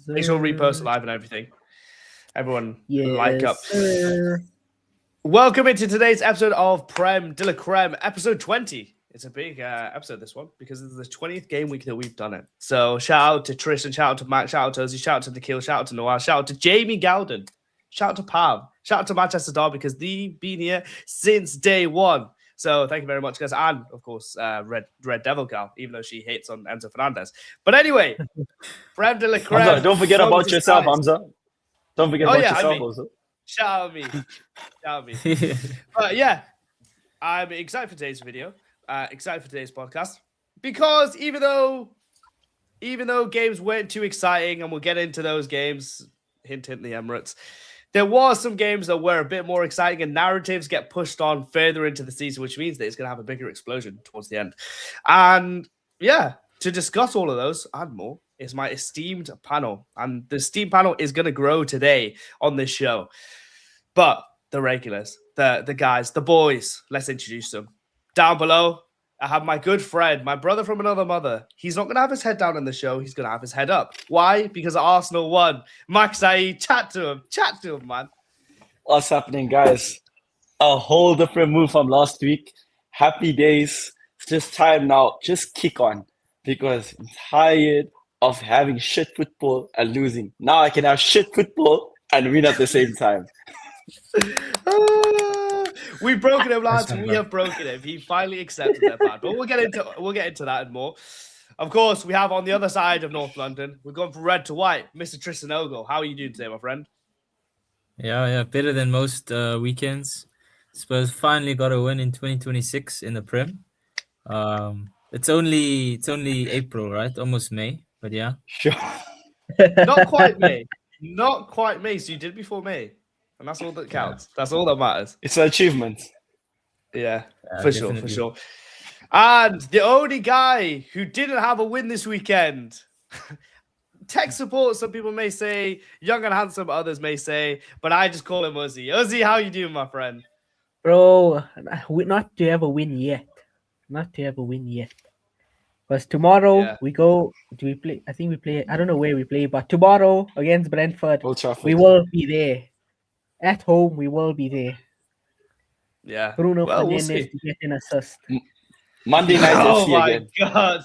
Make sure to repost live and everything. Everyone, like up. Sir. Welcome into today's episode of Prem de la Creme, episode 20. It's a big episode, this one, because it's the 20th game week that we've done it. So shout out to Tristan, shout out to Matt, shout out to Ozzy, shout out to Nikhil, shout out to Noah, shout out to Jamie Galden, shout out to Pav, shout out to Manchester Derby because they've been here since day one. So thank you very much, guys. And, of course, Red Devil Gal, even though she hates on Enzo Fernandez. But anyway, Prem de la Creme. Hamza, don't forget about yourself, Hamza. Don't forget about yourself also. Shout out me. Shout out me. But yeah, I'm excited for today's video. Excited for today's podcast. Because even though games weren't too exciting, and we'll get into those games, hint, hint, the Emirates, there was some games that were a bit more exciting and narratives get pushed on further into the season, which means that it's going to have a bigger explosion towards the end. And yeah, to discuss all of those and more is my esteemed panel. And the esteemed panel is going to grow today on this show. But the regulars, the guys, the boys, let's introduce them. Down below, I have my good friend, my brother from another mother. He's not going to have his head down in the show. He's going to have his head up. Why? Because Arsenal won. Max Saeed, chat to him, man. What's happening, guys? A whole different move from last week. Happy days. It's just time now. Just kick on. Because I'm tired of having shit football and losing. Now I can have shit football and win at the same time. We've broken him, lads. We have broken him. He finally accepted that bad. But we'll get into that and more. Of course, we have on the other side of North London, we're going from red to white, Mr. Tristan Ogle. How are you doing today, my friend? Yeah, better than most weekends. Spurs finally got a win in 2026 in the Prem. It's only April, right? Almost May, but yeah. Sure. Not quite May. Not quite May. So you did before May. And that's all that counts. Yeah. That's all that matters. It's an achievement. Yeah, for sure. And the only guy who didn't have a win this weekend, tech support, some people may say, young and handsome, others may say, but I just call him Ozzy. Ozzy, how you doing, my friend? Bro, not to have a win yet. Because tomorrow we go. Do we play? I think we play. I don't know where we play, but tomorrow against Brentford, we will be there. At home, we will be there. Yeah. Bruno Fernandes to get an assist. Monday night FC again. Oh my God.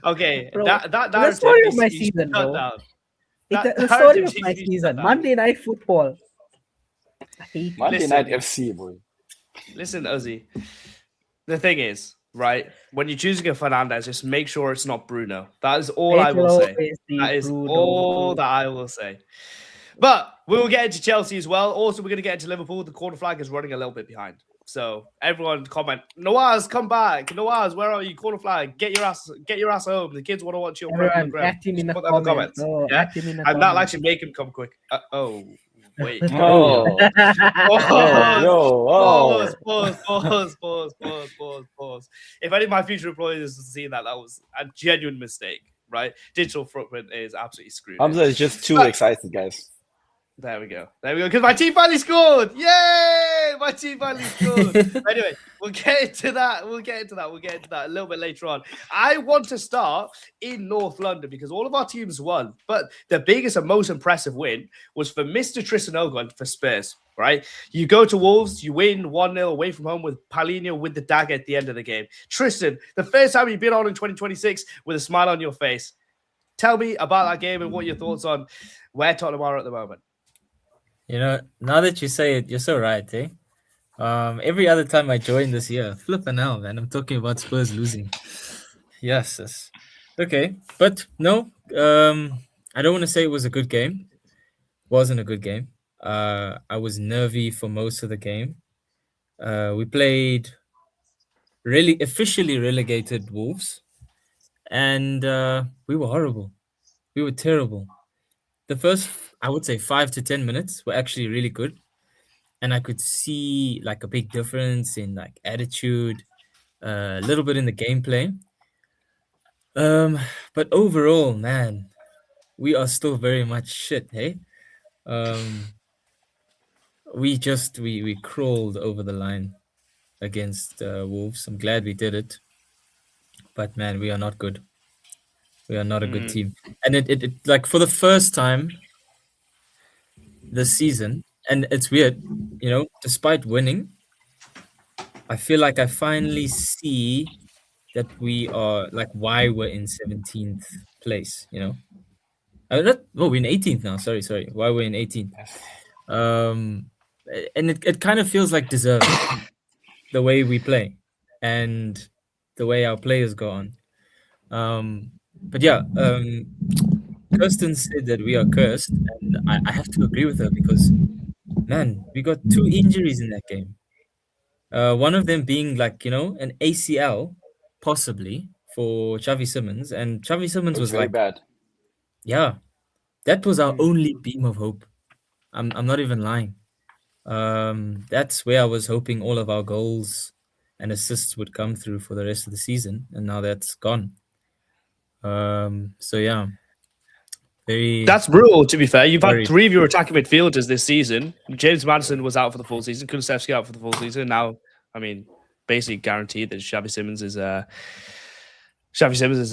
Okay, bro, that the story of my season, bro. It's the story of my season. Monday night football. I hate Monday night FC, boy. Listen, Ozzy. The thing is, right, when you're choosing a Fernandes, just make sure it's not Bruno. That is all I will say. That is all that I will say. But we will get into Chelsea as well. Also, we're going to get into Liverpool. The corner flag is running a little bit behind. So everyone comment, Nawaz, come back. Nawaz, where are you? Corner flag. Get your ass home. The kids want to watch your program. At him in the comments. Oh, yeah? And that'll actually make him come quick. Wait. Pause. If any of my future employees have seen that was a genuine mistake, right? Digital footprint is absolutely screwed. Hamza is just too excited, guys. There we go. Because my team finally scored. Yay! My team finally scored. Anyway, we'll get into that a little bit later on. I want to start in North London because all of our teams won. But the biggest and most impressive win was for Mr. Tristan Ogle and for Spurs, right? You go to Wolves, you win 1-0 away from home with Paulinho with the dagger at the end of the game. Tristan, the first time you've been on in 2026 with a smile on your face. Tell me about that game and what your thoughts on where Tottenham are at the moment. You know, now that you say it, you're so right, eh? Every other time I join this year, flipping hell, man, I'm talking about Spurs losing. Yes. Okay, but no, I don't want to say it was a good game. Wasn't a good game. I was nervy for most of the game. We played really officially relegated Wolves, and we were horrible. We were terrible. The first, I would say 5 to 10 minutes were actually really good. And I could see like a big difference in like attitude, a little bit in the gameplay. But overall, man, we are still very much shit, hey? We crawled over the line against Wolves. I'm glad we did it. But man, we are not good. We are not a good team. And it like for the first time this season, and it's weird, you know, despite winning, I feel like I finally see that we are like why we're in 17th place, you know. We're in 18th now. Sorry. Why we're in 18th. And it kind of feels like deserved the way we play and the way our players go on. But yeah, Kirsten said that we are cursed, and I have to agree with her because, man, we got 2 injuries in that game. One of them being like, you know, an ACL, possibly, for Xavi Simons. And Xavi Simons was very like, bad. yeah, that was our only beam of hope. I'm not even lying. That's where I was hoping all of our goals and assists would come through for the rest of the season, and now that's gone. So yeah, That's brutal. To be fair, you've worried. had 3 of your attacking midfielders this season. James Maddison was out for the full season. Kulusevski out for the full season. Now, I mean, basically guaranteed that Xavi Simons is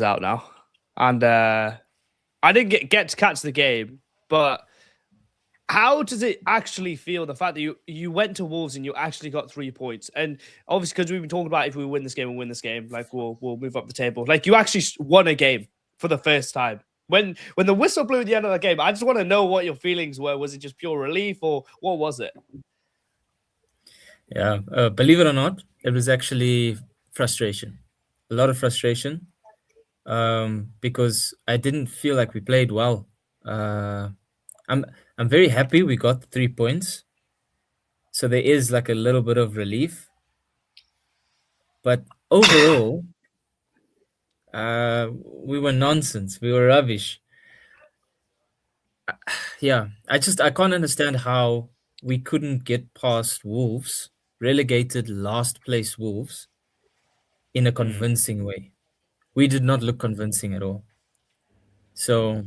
out now. And I didn't get to catch the game, but how does it actually feel, the fact that you went to Wolves and you actually got 3 points? And obviously, because we've been talking about if we win this game and win this game, like we'll move up the table. Like you actually won a game for the first time. When the whistle blew at the end of the game, I just want to know what your feelings were. Was it just pure relief or what was it? Yeah, believe it or not, it was actually frustration. A lot of frustration. Because I didn't feel like we played well. I'm very happy we got 3 points. So there is like a little bit of relief. But overall, we were nonsense. We were rubbish. Yeah, I can't understand how we couldn't get past Wolves, relegated last place Wolves, in a convincing way. We did not look convincing at all. So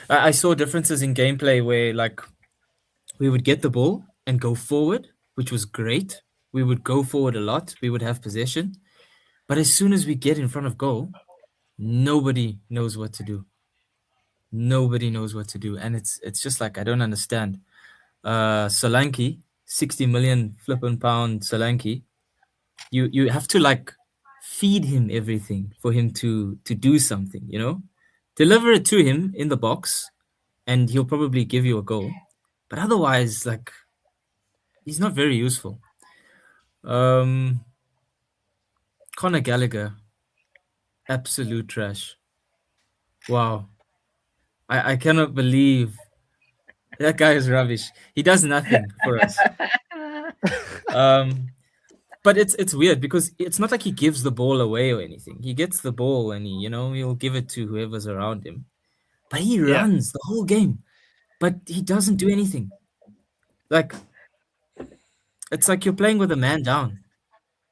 I saw differences in gameplay where like we would get the ball and go forward, which was great. We would go forward a lot. We would have possession. But as soon as we get in front of goal, nobody knows what to do. Nobody knows what to do. And it's just like I don't understand. Solanke, 60 million flippin' pound Solanke. You have to like feed him everything for him to do something, you know? Deliver it to him in the box and he'll probably give you a goal. But otherwise, like, he's not very useful. Conor Gallagher, absolute trash. Wow. I cannot believe that guy is rubbish. He does nothing for us. But it's weird because it's not like he gives the ball away or anything. He gets the ball and he'll give it to whoever's around him. But he runs the whole game. But he doesn't do anything. Like, it's like you're playing with a man down.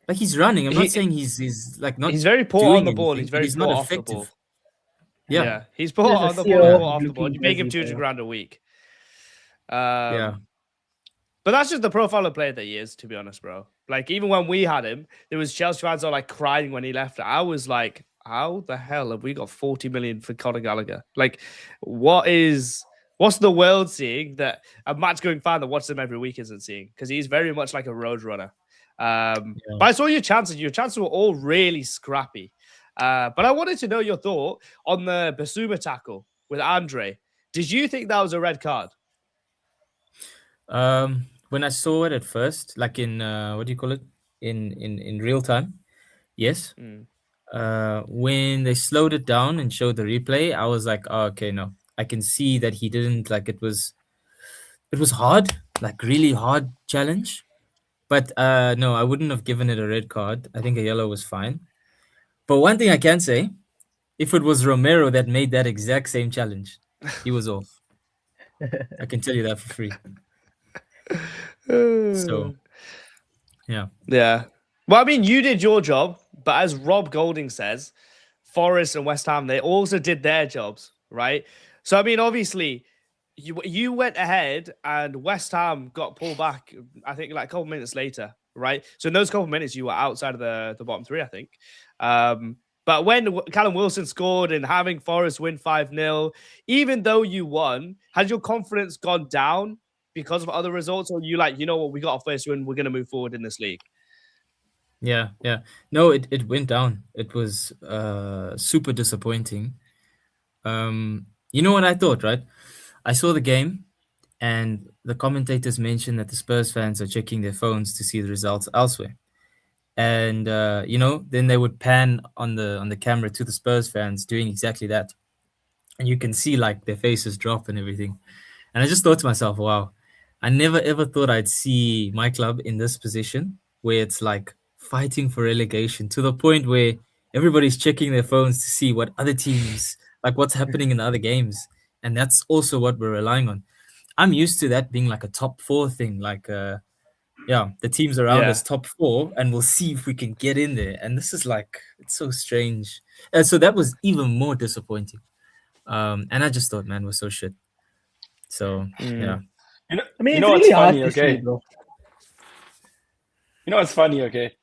Like he's running. I'm not saying he's like not. He's very poor on the ball. He's very poor off the ball. Yeah, he's poor on the ball. Poor off the ball. You pay him 200 grand a week. Yeah. But that's just the profile of player that he is, to be honest, bro. Like, even when we had him, there was Chelsea fans all like crying when he left. I was like, how the hell have we got 40 million for Conor Gallagher? Like, what's the world seeing that a match-going fan that watches him every week isn't seeing? Because he's very much like a road runner. But I saw your chances. Your chances were all really scrappy. But I wanted to know your thought on the Basuma tackle with Andre. Did you think that was a red card? When I saw it at first, like in what do you call it? In real time, yes. When they slowed it down and showed the replay, I was like, oh, okay, no. I can see that he didn't like it was hard, like really hard challenge. But no, I wouldn't have given it a red card. I think a yellow was fine. But one thing I can say, if it was Romero that made that exact same challenge, he was off. I can tell you that for free. So, yeah. Well, I mean, you did your job, but as Rob Golding says, Forest and West Ham, they also did their jobs, right? So, I mean, obviously, you went ahead and West Ham got pulled back, I think, like a couple minutes later, right? So, in those couple minutes, you were outside of the bottom 3, I think. But But when Callum Wilson scored and having Forest win 5-0, even though you won, has your confidence gone down because of other results? Or you like, you know what, we got our first win, we're going to move forward in this league? Yeah. No, it went down. It was super disappointing. You know what I thought, right? I saw the game and the commentators mentioned that the Spurs fans are checking their phones to see the results elsewhere. And then they would pan on the camera to the Spurs fans doing exactly that. And you can see like their faces drop and everything. And I just thought to myself, wow, I never ever thought I'd see my club in this position where it's like fighting for relegation to the point where everybody's checking their phones to see what other teams, like what's happening in the other games. And that's also what we're relying on. I'm used to that being like a top 4 thing, like the teams around us top 4, and we'll see if we can get in there. And this is like, it's so strange. And so that was even more disappointing. And I just thought, man, we're so shit. So yeah. I mean, what's funny, okay? You know what's funny, okay?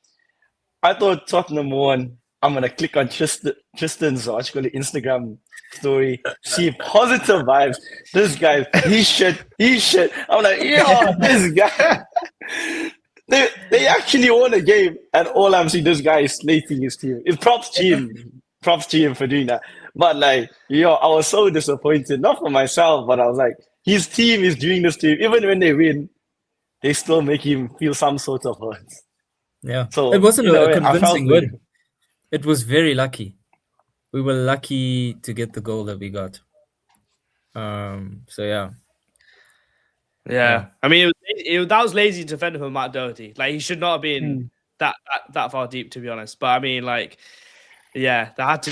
I thought Tottenham won. I'm gonna click on Tristan's Instagram story, see positive vibes. This guy, he's shit. I'm like, yo, this guy. They actually won a game, and all I'm seeing, this guy is slating his team. It's props to him for doing that. But like, I was so disappointed, not for myself, but I was like, his team is doing this to him. Even when they win, they still make him feel some sort of hurt. Yeah. So it wasn't a convincing win. It was very lucky. We were lucky to get the goal that we got. So yeah. Yeah. I mean, that was lazy defending from Matt Doherty. Like, he should not have been that far deep, to be honest. But I mean, like, yeah, that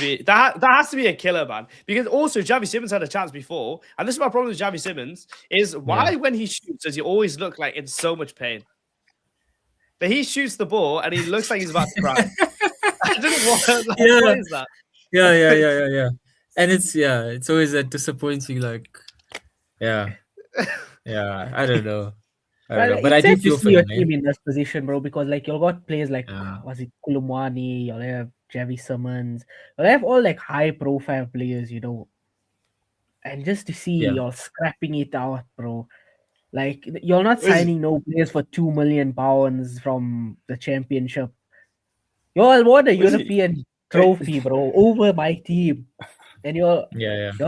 has to be a killer, man. Because also Xavi Simons had a chance before, and this is my problem with Xavi Simons, is why when he shoots does he always look like in so much pain? But he shoots the ball and he looks like he's about to cry. I don't know what is that? Yeah. And it's always that disappointing, like, I don't know. But I do feel for your him, team in this position, bro, because like you've got players like was it Kulumwani, you'll have Xavi Simons, you'll have all like high profile players, and just to see you're scrapping it out, bro. Like, you're not signing no players for £2 million from the championship. You all won a European trophy, bro, over my team, and you're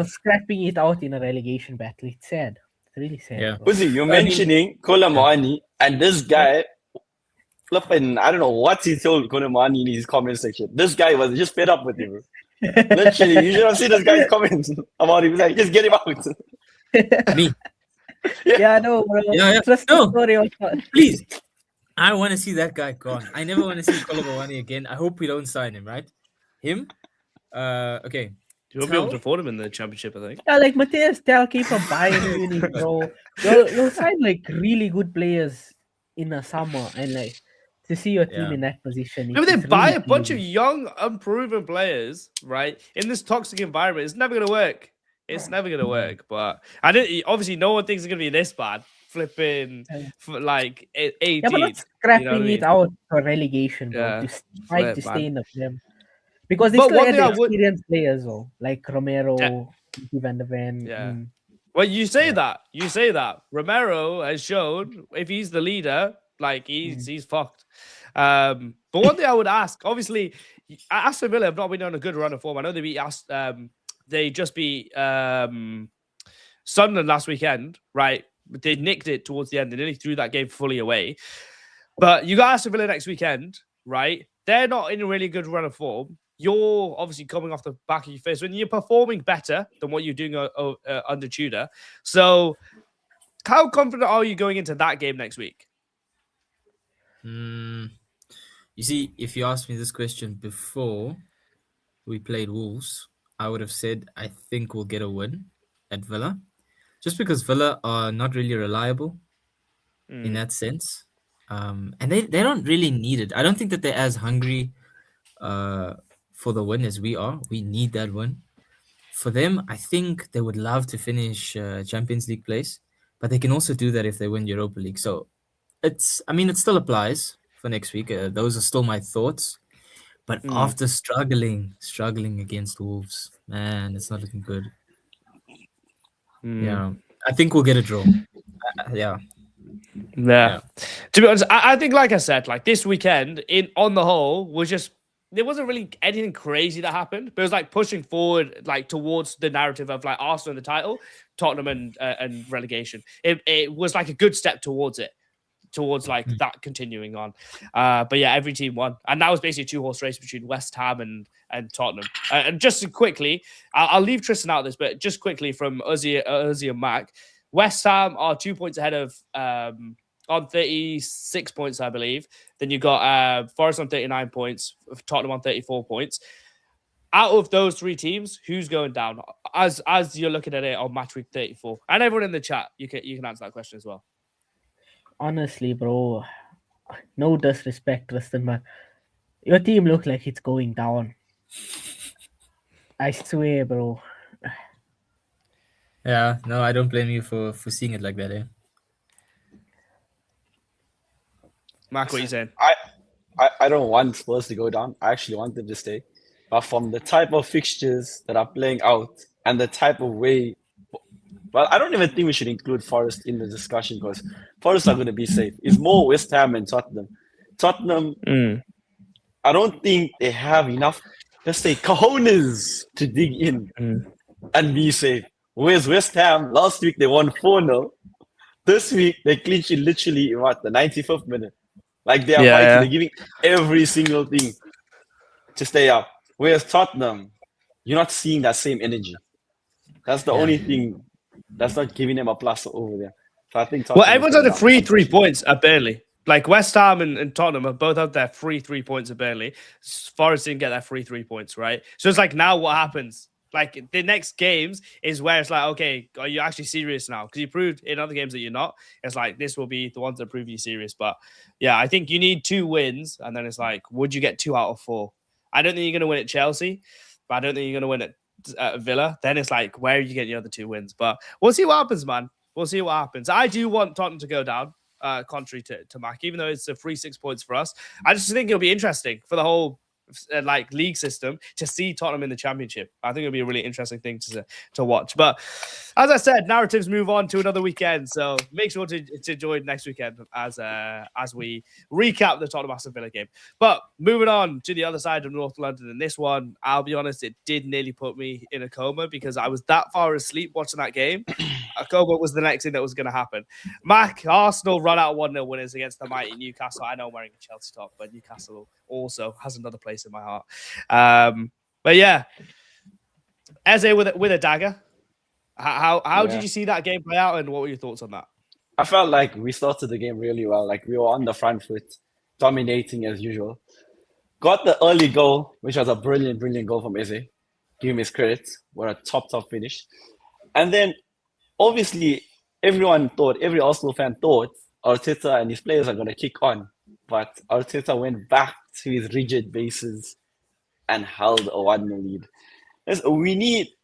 scrapping it out in a relegation battle. It's sad. It's really sad. Yeah. Uzi, you're mentioning Kolomani, and this guy, flipping, I don't know what he told Kolomani in his comment section. This guy was just fed up with him. Literally, you should have seen this guy's comments about him. He's like, just get him out. Me. Yeah, no, bro. Yeah. No, please. I want to see that guy gone. I never want to see Kolomani again. I hope we don't sign him, right? Him? Okay. You'll be able to afford him in the championship, I think. Yeah, like Matthias Tel, keep on buying Munich, bro. You'll sign like really good players in the summer, and like to see your team in that position. Maybe they buy a bunch of young, unproven players, right? In this toxic environment, it's never gonna work. It's never gonna work. But obviously no one thinks it's gonna be this bad. Flipping like 18. Yeah, but not scrapping it out for relegation, bro. To fight to stay in the Prem. Because they still have experienced players, though, like Romero, Van der Ven. Yeah. Well, you say that. Romero has shown if he's the leader, like he's fucked. But one thing I would ask, obviously, Aston Villa have not been on a good run of form. I know they just beat Sunderland last weekend, right? They nicked it towards the end. They nearly threw that game fully away. But you got Aston Villa next weekend, right? They're not in a really good run of form. You're obviously coming off the back of your first win. You're performing better than what you're doing under Tudor. So how confident are you going into that game next week? You see, if you asked me this question before we played Wolves, I would have said I think we'll get a win at Villa. Just because Villa are not really reliable in that sense. And they don't really need it. I don't think that they're as hungry for the win as we are. We need that win. For them, I think they would love to finish Champions League place, but they can also do that if they win Europa League. So it still applies for next week. Those are still my thoughts. But after struggling against Wolves, man, it's not looking good. Yeah, I think we'll get a draw. Yeah. To be honest, I think, like I said, like this weekend, on the whole, was just there wasn't really anything crazy that happened, but it was like pushing forward, like towards the narrative of like Arsenal and the title, Tottenham and relegation. It was like a good step towards it. Towards like that continuing on. But yeah, every team won. And that was basically a 2-horse race between West Ham and Tottenham. And just quickly, I'll leave Tristan out of this, but just quickly from Uzi and Mac, West Ham are 2 points ahead of on 36 points, I believe. Then you got Forest on 39 points, Tottenham on 34 points. Out of those three teams, who's going down? As you're looking at it on match week 34. And everyone in the chat, you can answer that question as well. Honestly, bro, no disrespect, Tristan, but your team looks like it's going down. I swear, bro. Yeah, no, I don't blame you for seeing it like that, eh? Mark, what are you saying? I don't want Spurs to go down. I actually want them to stay. But from the type of fixtures that are playing out and the type of way, well, I don't even think we should include Forest in the discussion because Forest are going to be safe. It's more West Ham and Tottenham. Tottenham, I don't think they have enough, let's say, cojones to dig in and be safe. Whereas West Ham, last week they won 4-0. This week they clinched it literally in the 95th minute. Like they are fighting, they're giving every single thing to stay up. Whereas Tottenham, you're not seeing that same energy. That's the only thing that's not giving them a plus over there. So I think Tottenham everyone's on the free 3 points at Burnley. Like West Ham and Tottenham have both had their free 3 points at Burnley. Forest didn't get their free 3 points, right? So it's like now what happens? Like the next games is where it's like, okay, are you actually serious now? Because you proved in other games that you're not. It's like this will be the ones that prove you serious. But yeah, I think you need 2 wins, and then it's like, would you get 2 out of 4? I don't think you're going to win at Chelsea, but I don't think you're going to win at Villa. Then it's like, where are you getting your other 2 wins? But we'll see what happens, man. We'll see what happens. I do want Tottenham to go down, contrary to Mac, even though it's a free 6 points for us. I just think it'll be interesting for the whole like league system to see Tottenham in the Championship. I think it'll be a really interesting thing to watch. But as I said, narratives move on to another weekend, so make sure to join next weekend as we recap the Tottenham Aston Villa game. But moving on to the other side of North London, and this one, I'll be honest, it did nearly put me in a coma because I was that far asleep watching that game. A coma was the next thing that was going to happen. Mac, Arsenal run out 1-0 winners against the mighty Newcastle. I know I'm wearing a Chelsea top, but Newcastle also has another place in my heart. But yeah, Eze with a dagger. How did you see that game play out, and what were your thoughts on that? I felt like we started the game really well. Like we were on the front foot, dominating as usual. Got the early goal, which was a brilliant goal from Eze. Give him his credit. What a top finish. And then, obviously, every Arsenal fan thought Arteta and his players are going to kick on. But Arteta went back to his rigid bases and held a 1-0 lead.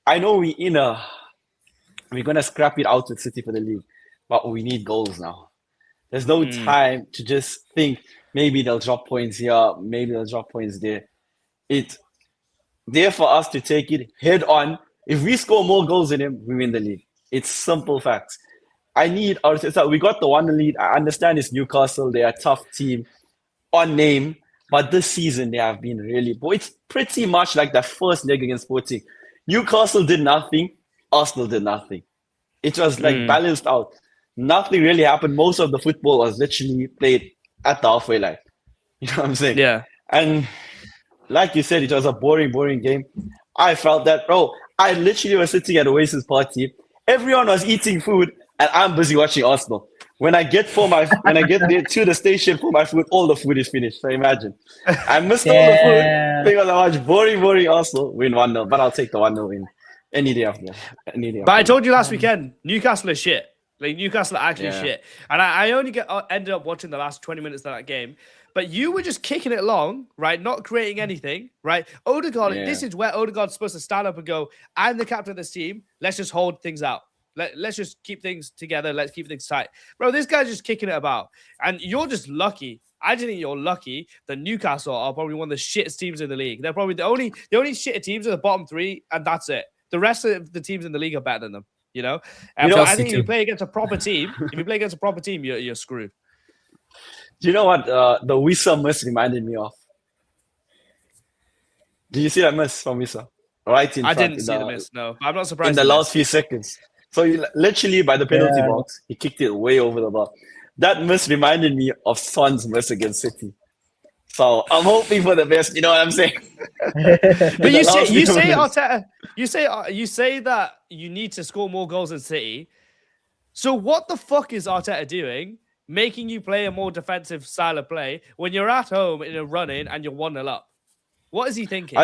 I know we're going to scrap it out with City for the league, but we need goals now. There's no time to just think maybe they'll drop points here, maybe they'll drop points there. It's there for us to take it head on. If we score more goals than him, we win the league. It's simple facts. I need Arteta. We got the 1-0 lead. I understand it's Newcastle. They're a tough team on name, but this season they have been really. But it's pretty much like the first leg against Sporting. Newcastle did nothing. Arsenal did nothing. It was like balanced out. Nothing really happened. Most of the football was literally played at the halfway line. You know what I'm saying? Yeah. And like you said, it was a boring game. I felt that, bro. I literally was sitting at Oasis party. Everyone was eating food, and I'm busy watching Arsenal. When I get there to the station for my food, all the food is finished. So imagine, I missed all the food because I watched boring Arsenal win 1-0. But I'll take the 1-0 win any day after. But I told you last weekend, Newcastle is shit. Like Newcastle are actually shit. And I only ended up watching the last 20 minutes of that game. But you were just kicking it long, right? Not creating anything, right? Odegaard, this is where Odegaard's supposed to stand up and go, I'm the captain of this team. Let's just hold things out. Let's just keep things together. Let's keep things tight. Bro, this guy's just kicking it about. And you're just lucky. I just think you're lucky that Newcastle are probably one of the shittest teams in the league. They're probably the only shitter teams are the bottom 3, and that's it. The rest of the teams in the league are better than them. But I think if you play against a proper team, you're screwed. Do you know what the Wissa miss reminded me of? Did you see that miss from Wissa? Right in front. I didn't see the miss, no. I'm not surprised. In the last few seconds. So literally by the penalty box, he kicked it way over the bar. That miss reminded me of Son's miss against City. So I'm hoping for the best. You know what I'm saying? But you say Arteta, you say that you need to score more goals than City. So what the fuck is Arteta doing, making you play a more defensive style of play when you're at home in a run-in and you're 1-0 up? What is he thinking?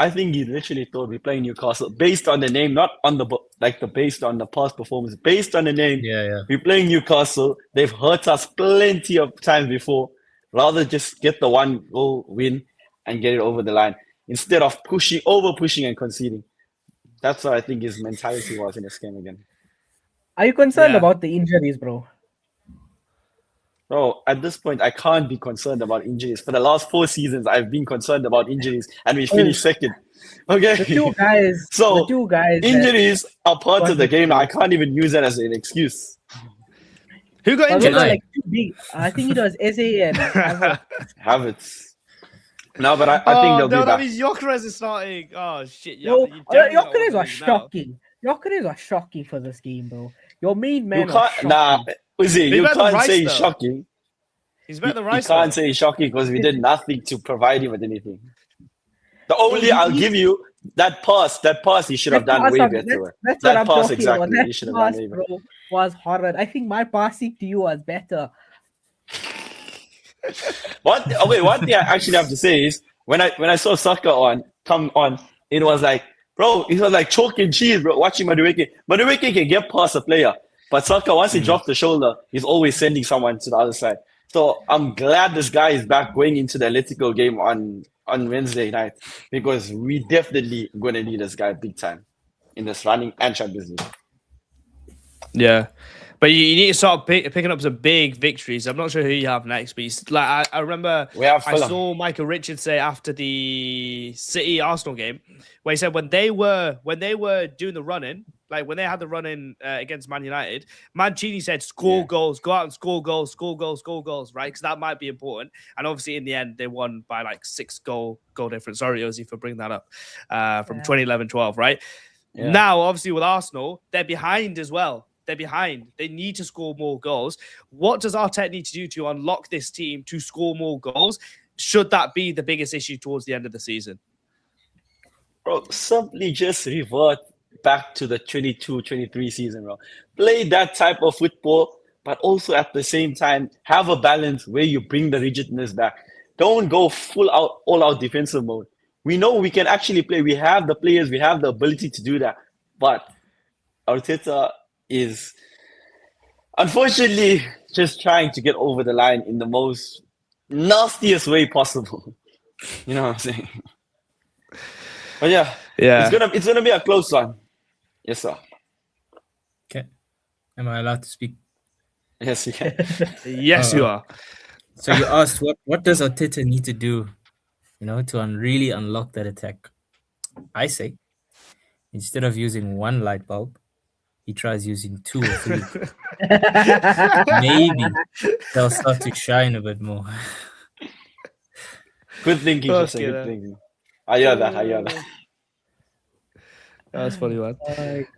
I think he literally thought we're playing Newcastle based on the name, not on the based on the past performance. Based on the name, we're playing Newcastle. They've hurt us plenty of times before. Rather just get the 1 goal win and get it over the line instead of over pushing and conceding. That's what I think his mentality was in this game again. Are you concerned about the injuries, bro? Bro, at this point, I can't be concerned about injuries. For the last 4 seasons, I've been concerned about injuries, and we finished second. Okay. The two guys. Injuries are part of the game. I can't even use that as an excuse. Who got injured? Like, I think it was Eze and Havertz. No, but I think they'll be back. That means Gyökeres is starting. Oh shit! Gyökeres was shocking. Gyökeres was shocking for this game, bro. Your main man. Uzi, you can't say he's shocking. He's better than Rice. You can't say he's shocking because we did nothing to provide him with anything. The only I'll give you that pass he should have done way better. That pass exactly. He should have done way better. Was horrid. I think my passing to you was better. One thing I actually have to say is when I saw Saka come on, it was like, bro, it was like chalk and cheese, bro. Watching Madueke. Madueke can get past a player, but Saka, once he drops the shoulder, he's always sending someone to the other side. So I'm glad this guy is back going into the Atletico game on Wednesday night, because we definitely going to need this guy big time in this running and Champions League. Yeah. But you need to start picking up some big victories. I'm not sure who you have next, but I remember I saw Michael Richards say after the City Arsenal game, where he said when they were doing the run-in, like when they had the run-in against Man United, Mancini said score goals, go out and score goals, right? Because that might be important. And obviously in the end, they won by like 6 goal difference. Sorry, Ozzy, for bringing that up from 2011-12, right? Yeah. Now, obviously with Arsenal, they're behind as well. They're behind. They need to score more goals. What does Arteta need to do to unlock this team to score more goals? Should that be the biggest issue towards the end of the season? Bro, simply just revert back to the 22-23 season, bro. Play that type of football, but also at the same time, have a balance where you bring the rigidness back. Don't go all out defensive mode. We know we can actually play. We have the players. We have the ability to do that. But Arteta is unfortunately just trying to get over the line in the most nastiest way possible. You know what I'm saying? But yeah. It's gonna be a close one. Yes, sir. Okay. Am I allowed to speak? Yes, you can. Yes, you are. So you asked what does Arteta need to do, to really unlock that attack? I say instead of using one light bulb, he tries using 2 or 3. Maybe they'll start to shine a bit more. Good thinking, good thinking. I hear that. That's funny, man.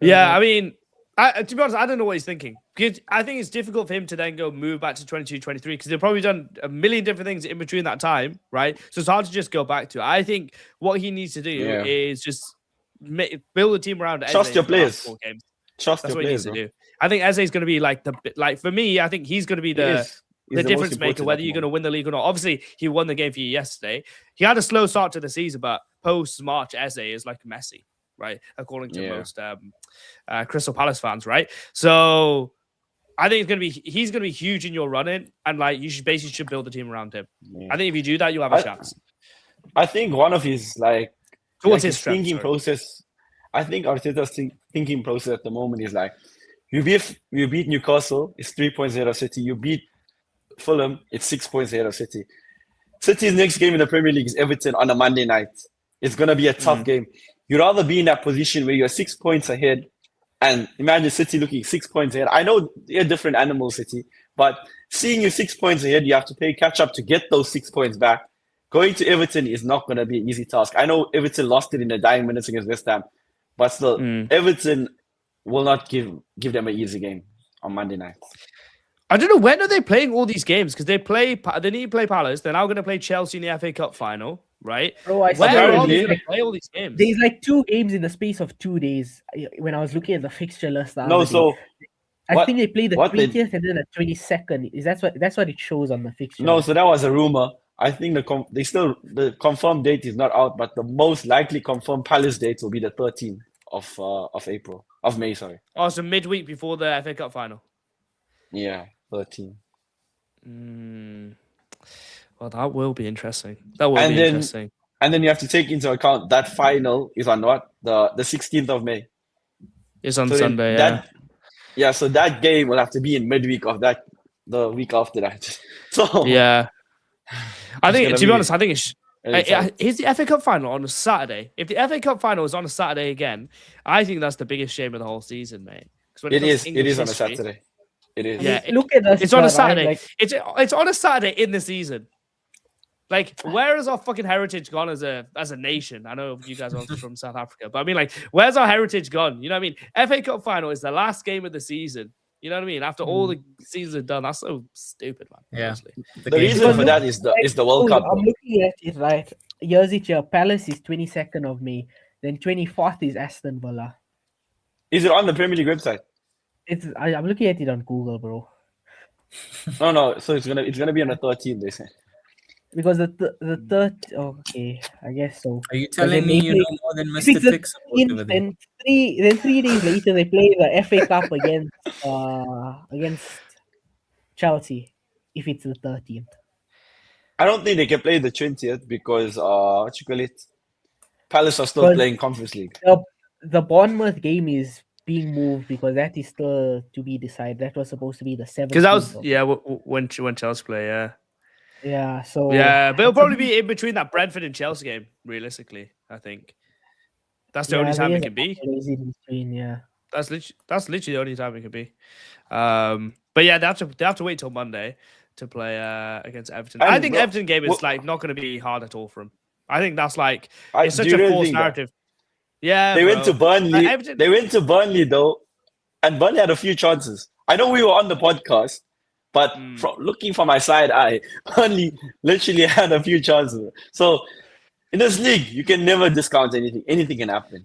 Yeah, I mean, to be honest, I don't know what he's thinking. Because I think it's difficult for him to then move back to 22-23 because they've probably done a million different things in between that time, right? So it's hard to just go back to. I think what he needs to do is just build a team around Eze. Trust your players. That's what he needs to do. I think Eze is going to be like for me, I think he's going to be the difference maker, whether you're going to win the league or not. Obviously, he won the game for you yesterday. He had a slow start to the season, but post-March, Eze is like Messi, right? According to most Crystal Palace fans, right? So I think he's going to be huge in your running, and like you should build the team around him. Yeah. I think if you do that, you'll have a chance. I think one of his his thinking process. I think Arteta's thinking process at the moment is like, you beat Newcastle, it's 3.0 City. You beat Fulham, it's 6 points ahead of City. City's next game in the Premier League is Everton on a Monday night. It's going to be a tough game. You'd rather be in that position where you're 6 points ahead, and imagine City looking 6 points ahead. I know they're different animals, City, but seeing you 6 points ahead, you have to play catch up to get those 6 points back. Going to Everton is not going to be an easy task. I know Everton lost it in the dying minutes against West Ham, but still, Everton will not give them an easy game on Monday night. I don't know, when are they playing all these games? Because they need to play Palace. They're now going to play Chelsea in the FA Cup final, right? Bro, Where are they going to play all these games? There's like 2 games in the space of 2 days. When I was looking at the fixture list, I think they play the 20th and then the 22nd. That's what it shows on the fixture. No, so that was a rumor. I think the confirmed date is not out, but the most likely confirmed Palace date will be the 13th of May. Sorry. Oh, so midweek before the FA Cup final. Yeah, 13. Well, that will be interesting. Interesting. And then you have to take into account that final is on what? The 16th of May. It's on Sunday, yeah. So that game will have to be in midweek of the week after that. So yeah. I think, to be honest, is the FA Cup final on a Saturday? If the FA Cup final is on a Saturday again, I think that's the biggest shame of the whole season, mate. It is on a Saturday. It is. Yeah, look at us. It's on a Saturday. Right? It's on a Saturday in the season. Like, where has our fucking heritage gone as a nation? I know you guys are from South Africa, but I mean, like, where's our heritage gone? You know what I mean? FA Cup final is the last game of the season. You know what I mean? After all the seasons are done, that's so stupid, man. Yeah. Honestly. The reason for that is the World Cup. I'm looking at it right. Here's it here. Palace is 22nd of May. Then 24th is Aston Villa. Is it on the Premier League website? I'm looking at it on Google, bro. No. So it's gonna be on the 13th. They say. Because the third, okay, I guess so. Are you telling me you know more than Mr. Pix? Then 3 days later they play the FA Cup against Chelsea. If it's the 13th, I don't think they can play the 20th because Palace are still playing Conference League. The Bournemouth game is being moved because that is still to be decided. That was supposed to be the 7th. Because that was when Chelsea play, yeah. Yeah, so but it'll probably be in between that Brentford and Chelsea game. Realistically, I think that's the only time it can be. Yeah, that's literally the only time it can be. But yeah, they have to wait till Monday to play against Everton. I think Everton game is like not going to be hard at all for them. I think that's like it's such a false narrative. Yeah, they went to Burnley. They went to Burnley though, and Burnley had a few chances. I know we were on the podcast. But looking from my side eye, Burnley literally had a few chances. So in this league, you can never discount anything. Anything can happen.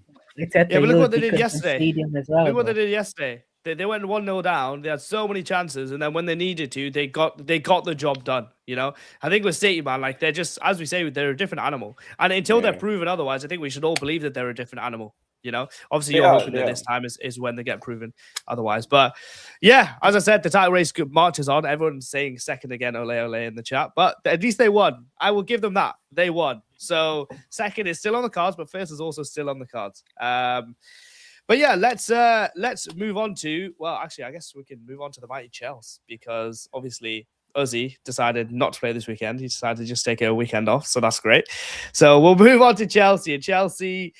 But look what they did yesterday. Look what they did yesterday. They went 1-0 down. They had so many chances, and then when they needed to, they got the job done. You know, I think with City, man, like they're just, as we say, they're a different animal. And until they're proven otherwise, I think we should all believe that they're a different animal. You know, obviously you're hoping that this time is when they get proven otherwise. But yeah, as I said, the title race marches on. Everyone's saying second again, ole ole in the chat, but at least they won. I will give them that. They won. So second is still on the cards, but first is also still on the cards. But yeah, let's move on to, well, actually, I guess we can move on to the mighty Chelsea, because obviously Uzi decided not to play this weekend. He decided to just take a weekend off, so that's great. So we'll move on to Chelsea. And Chelsea,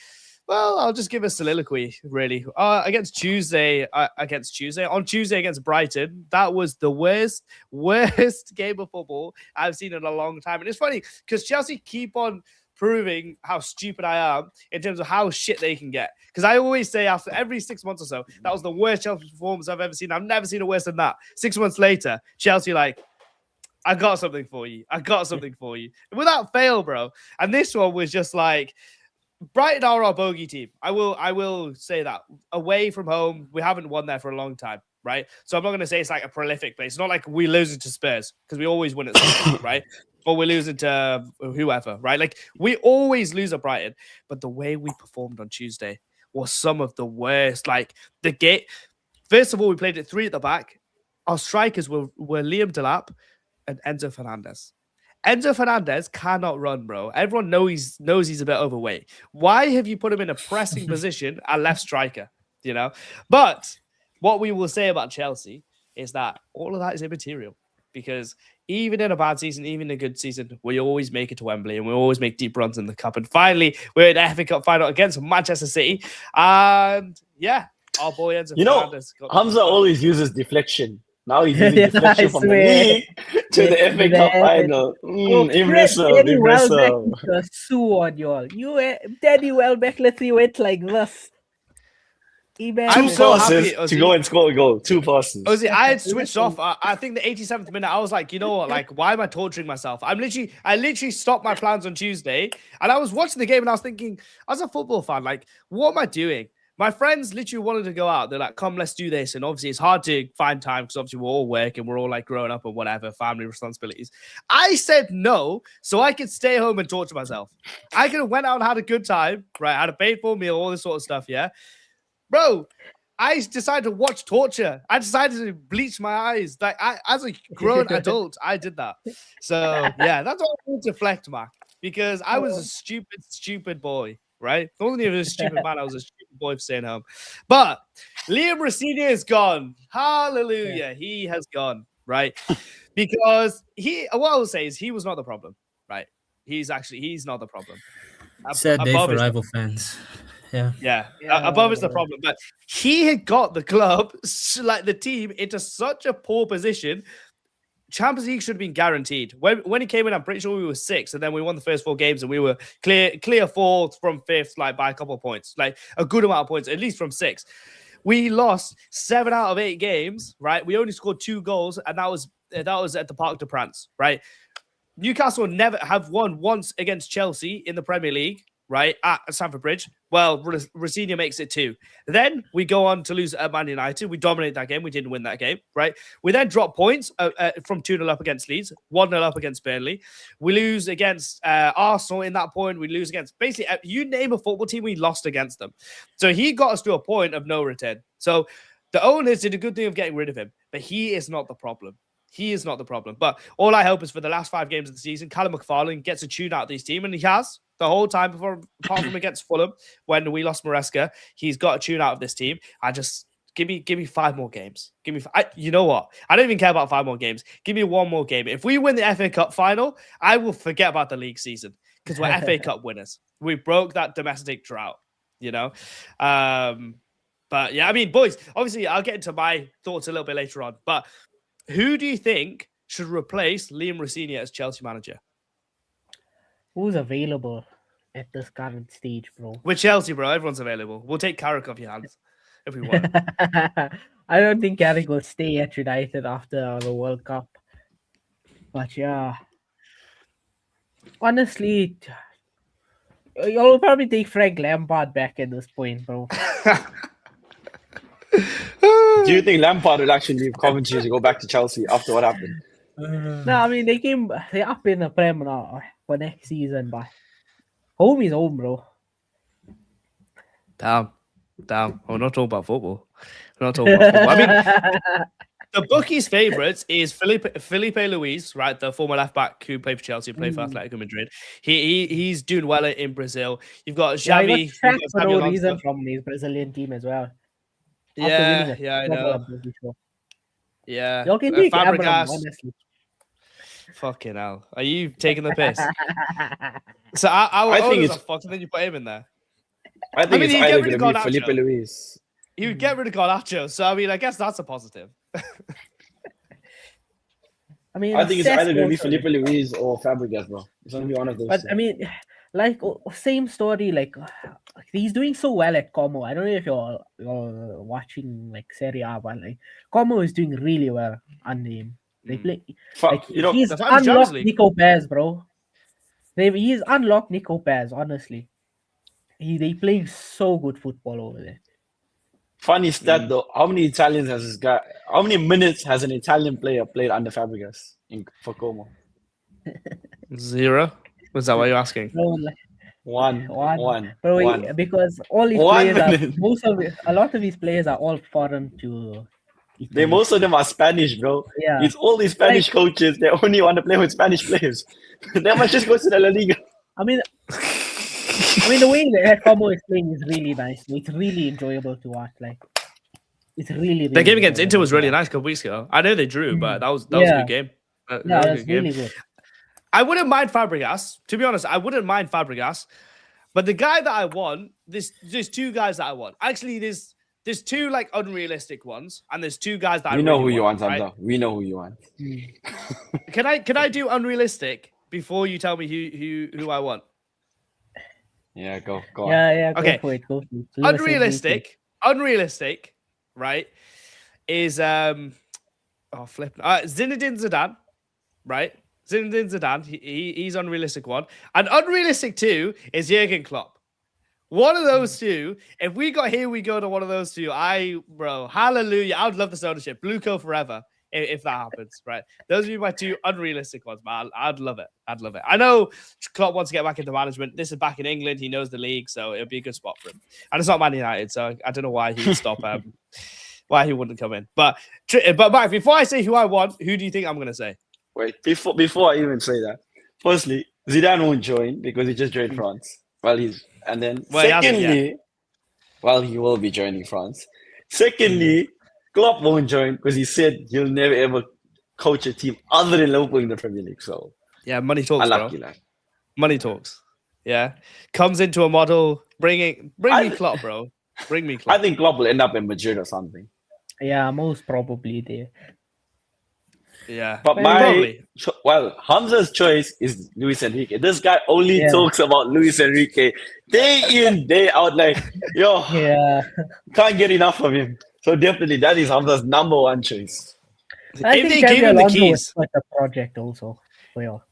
well, I'll just give a soliloquy, really. On Tuesday against Brighton, that was the worst game of football I've seen in a long time. And it's funny because Chelsea keep on proving how stupid I am in terms of how shit they can get. Because I always say after every 6 months or so, that was the worst Chelsea performance I've ever seen. I've never seen it worse than that. 6 months later, Chelsea like, I got something for you. Without fail, bro. And this one was just like, Brighton are our bogey team. I will say that. Away from home, we haven't won there for a long time, right? So I'm not going to say it's like a prolific place. It's not like we losing to Spurs, because we always win at Spurs, right? Or we're losing to whoever, right? Like, we always lose at Brighton. But the way we performed on Tuesday was some of the worst. Like, the gate. First of all, we played it 3 at the back. Our strikers were Liam Delap and Enzo Fernandez. Enzo Fernandez cannot run, bro. Everyone knows he's a bit overweight. Why have you put him in a pressing position at left striker? You know? But what we will say about Chelsea is that all of that is immaterial, because even in a bad season, even in a good season, we always make it to Wembley and we always make deep runs in the cup. And finally, we're in the FA Cup final against Manchester City. And yeah, our boy Enzo Fernandez got Hamza always uses deflection. Now he's using Yeah, deflection I from the swear. league to the FA Cup final. Danny Welbeck Impressive. put a sue on y'all. Danny Welbeck literally went like this. I'm so happy to go and score a goal. 2 passes. Ozzy, I had switched off. I think the 87th minute, I was like, you know what? Like, why am I torturing myself? I literally stopped my plans on Tuesday, and I was watching the game, and I was thinking, as a football fan, like, what am I doing? My friends literally wanted to go out. They're like, come, let's do this. And obviously, it's hard to find time because obviously we're all working. We're all like growing up and whatever, family responsibilities. I said no so I could stay home and torture myself. I could have went out and had a good time, right? Had a paid for meal, all this sort of stuff, yeah? Bro, I decided to watch torture. I decided to bleach my eyes. Like, as a grown adult, I did that. So, yeah, that's all I need to deflect, Mac. Because I was a stupid boy. Right? Not only was a stupid man, I was a stupid boy for staying home. But Liam Rosenior is gone. Hallelujah. Yeah. He has gone, right? Because what I will say is he was not the problem, right? He's not the problem. Sad day for rival fans. Yeah. Above is the problem. But he had got the club, like the team, into such a poor position. Champions League should have been guaranteed. When he came in, I'm pretty sure we were 6th, and then we won the first 4 games, and we were clear 4th from 5th, like by a couple of points, like a good amount of points, at least from 6. We lost 7 out of 8 games, right? We only scored 2 goals, and that was at the Parc des Princes, right? Newcastle never have won once against Chelsea in the Premier League, right, at Stamford Bridge. Well, Rosenior makes it 2. Then we go on to lose at Man United. We dominate that game. We didn't win that game, right? We then drop points from 2-0 up against Leeds, 1-0 up against Burnley. We lose against Arsenal in that point. We lose against basically, you name a football team, we lost against them. So he got us to a point of no return. So the owners did a good thing of getting rid of him, but he is not the problem. He is not the problem. But all I hope is for the last 5 games of the season, Callum McFarlane gets a tune out of this team, and he has the whole time apart from against Fulham when we lost Maresca. He's got a tune out of this team. I just give me 5 more games. You know what? I don't even care about 5 more games. Give me 1 more game. If we win the FA Cup final, I will forget about the league season because we're FA Cup winners. We broke that domestic drought, you know. But yeah, I mean, boys, obviously I'll get into my thoughts a little bit later on, but who do you think should replace Liam Rosenior as Chelsea manager? Who's available at this current stage, bro? With Chelsea, bro. Everyone's available. We'll take Carrick off your hands if we want. I don't think Carrick will stay at United after the World Cup. But yeah. Honestly, you'll probably take Frank Lampard back at this point, bro. Do you think Lampard will actually leave Coventry to go back to Chelsea after what happened? No, I mean they're up in the Prem now for next season, but home is home, bro. Damn. We're not talking about football. I mean, the bookies' favourites is Felipe Luis, right? The former left back who played for Chelsea, played for Atletico Madrid. He's doing well in Brazil. You've got Xavi. Yeah, for no reason from his Brazilian team as well. Yeah, I know. Yeah, you can take Fabregas. Abraham, honestly. Fucking hell, are you taking the piss? So I think it's fucking. Then you put him in there. I think it's either going to be Felipe Luis. He would get rid of Garnacho, so I mean, I guess that's a positive. I mean, I think it's either going to be Felipe Luis or Fabregas, bro. It's going to be one of those. But I mean, like same story. Like he's doing so well at Como. I don't know if you're watching like Serie A, but like Como is doing really well under him. They play he's unlocked Nico Paz, bro. He's unlocked Nico Paz. Honestly, they playing so good football over there. Funny stat though, how many minutes has an Italian player played under Fabregas for Como? 0. Was that what you're asking? Bro, One. Bro, because all these players a lot of these players are all foreign to Italy. Most of them are Spanish, bro. Yeah. It's all these Spanish coaches. They only want to play with Spanish players. They must just go to the La Liga. I mean, the way that Como is playing is really nice. It's really enjoyable to watch. Like, it's really. The game against Inter was really nice a couple weeks ago. I know they drew, but that was a good game. Yeah, that's really good. I wouldn't mind Fabregas. To be honest, I wouldn't mind Fabregas. But the guy that I want, there's two guys that I want. Actually, there's two like unrealistic ones, and there's two guys that We I know really who you want, right? Hamza. We know who you want. Can I do unrealistic before you tell me who I want? Yeah, go on. Yeah, Okay. Go for it. Unrealistic, right? Is Zinedine Zidane, right? Zinedine Zidane, he's unrealistic one. And unrealistic two is Jurgen Klopp. One of those two, if we got here, we go to one of those two. Bro, hallelujah. I would love this ownership. Blue Co forever if that happens, right? Those would be my two unrealistic ones, man. I'd love it. I know Klopp wants to get back into management. This is back in England. He knows the league, so it'll be a good spot for him. And it's not Man United, so I don't know why he would stop why he wouldn't come in. But Mike, before I say who I want, who do you think I'm going to say? Wait, before I even say that, firstly, Zidane won't join because he just joined France. Secondly, he will be joining France. Secondly, Klopp won't join because he said he'll never ever coach a team other than Liverpool in the Premier League. So yeah, money talks, unlucky, bro. Lad. Money talks. Yeah, comes into a model. Bring me Klopp, bro. Bring me Klopp. I think Klopp will end up in Madrid or something. Yeah, most probably there. Yeah, but Hamza's choice is Luis Enrique. This guy only talks about Luis Enrique day in, day out. Like, can't get enough of him. So definitely, that is Hamza's number one choice. I think they gave him the keys, like a project also.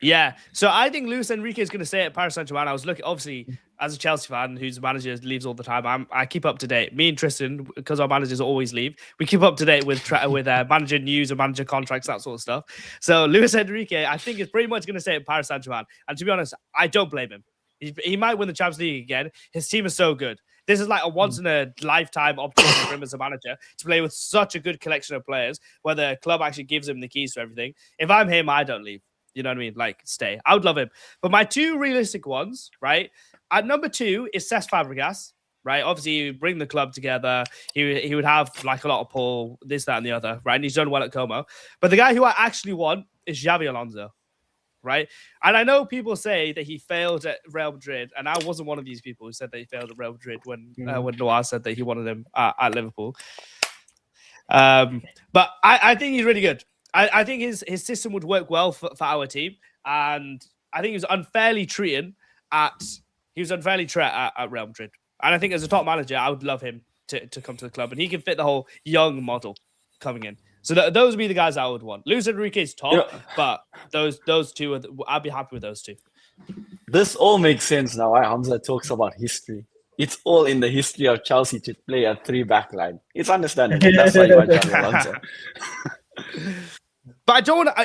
Yeah, so I think Luis Enrique is going to stay at Paris Saint-Germain. I was looking, obviously, as a Chelsea fan whose manager leaves all the time, I keep up to date. Me and Tristan, because our managers always leave, we keep up to date with manager news and manager contracts, that sort of stuff. So Luis Enrique, I think, is pretty much going to stay at Paris Saint-Germain. And to be honest, I don't blame him. He might win the Champions League again. His team is so good. This is like a once-in-a-lifetime opportunity for him as a manager to play with such a good collection of players, where the club actually gives him the keys to everything. If I'm him, I don't leave. You know what I mean? Like, stay. I would love him. But my two realistic ones, right? At number 2 is Cesc Fabregas, right? Obviously, you bring the club together. He would have like a lot of pull, this, that, and the other, right? And he's done well at Como. But the guy who I actually want is Xavi Alonso, right? And I know people say that he failed at Real Madrid, and I wasn't one of these people who said that he failed at Real Madrid when Noir said that he wanted him at Liverpool. But I think he's really good. I think his system would work well for our team, and I think he was unfairly treated at Real Madrid. And I think as a top manager, I would love him to come to the club, and he can fit the whole young model coming in. So those would be the guys I would want. Luis Enrique's top, but those two, I'd be happy with those two. This all makes sense now. Why Hamza talks about history. It's all in the history of Chelsea to play a 3-back line. It's understandable. That's why you want Xavi Alonso. But I don't want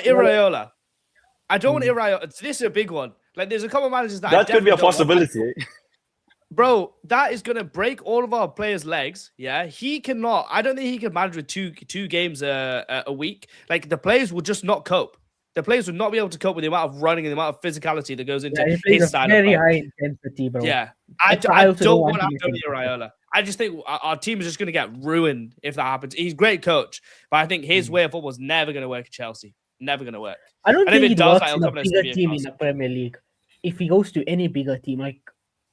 Iraola. This is a big one. Like, there's a couple of managers that could be a possibility. Bro, that is gonna break all of our players' legs. Yeah, he cannot. I don't think he can manage with two games a week. Like, the players will just not cope. The players would not be able to cope with the amount of running and the amount of physicality that goes into his style. Very high intensity, bro. Yeah, I don't want Antonio Iraola. I just think our team is just going to get ruined if that happens. He's a great coach, but I think his way of football is never going to work at Chelsea. Never going to work. I don't think it works in a bigger team in the Premier League. If he goes to any bigger team, like,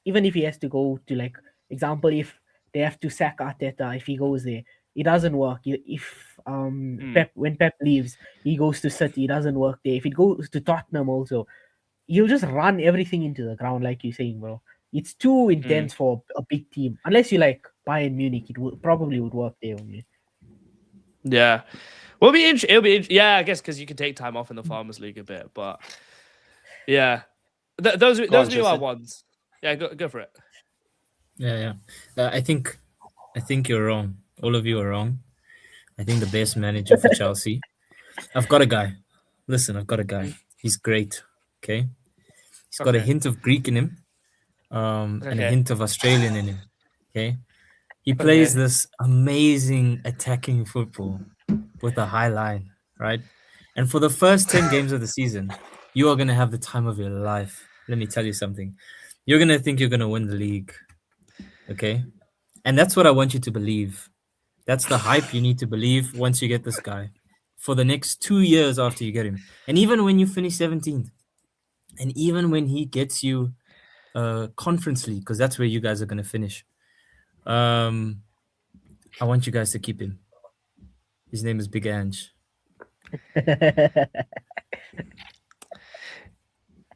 even if he has to go to, like, example, if they have to sack Arteta, if he goes there, it doesn't work. If when Pep leaves, he goes to City, it doesn't work there. If it goes to Tottenham also, he'll just run everything into the ground, like you're saying, bro. It's too intense for a big team. Unless you like Bayern Munich, it probably would work there only. Yeah. It'll be interesting. Yeah, I guess because you can take time off in the Farmers League a bit. But yeah, those are my ones. Yeah, go for it. Yeah. I think you're wrong. All of you are wrong. I think the best manager for Chelsea. I've got a guy. Listen, I've got a guy. He's great. Okay. He's got a hint of Greek in him. And a hint of Australian in him. Okay. He plays this amazing attacking football with a high line, right? And for the first 10 games of the season, you are going to have the time of your life. Let me tell you something. You're going to think you're going to win the league. Okay. And that's what I want you to believe. That's the hype you need to believe once you get this guy. for the next 2 years after you get him. And even when you finish 17th, and even when he gets you Conference League, because that's where you guys are going to finish, I want you guys to keep him. His name is Big Ange. It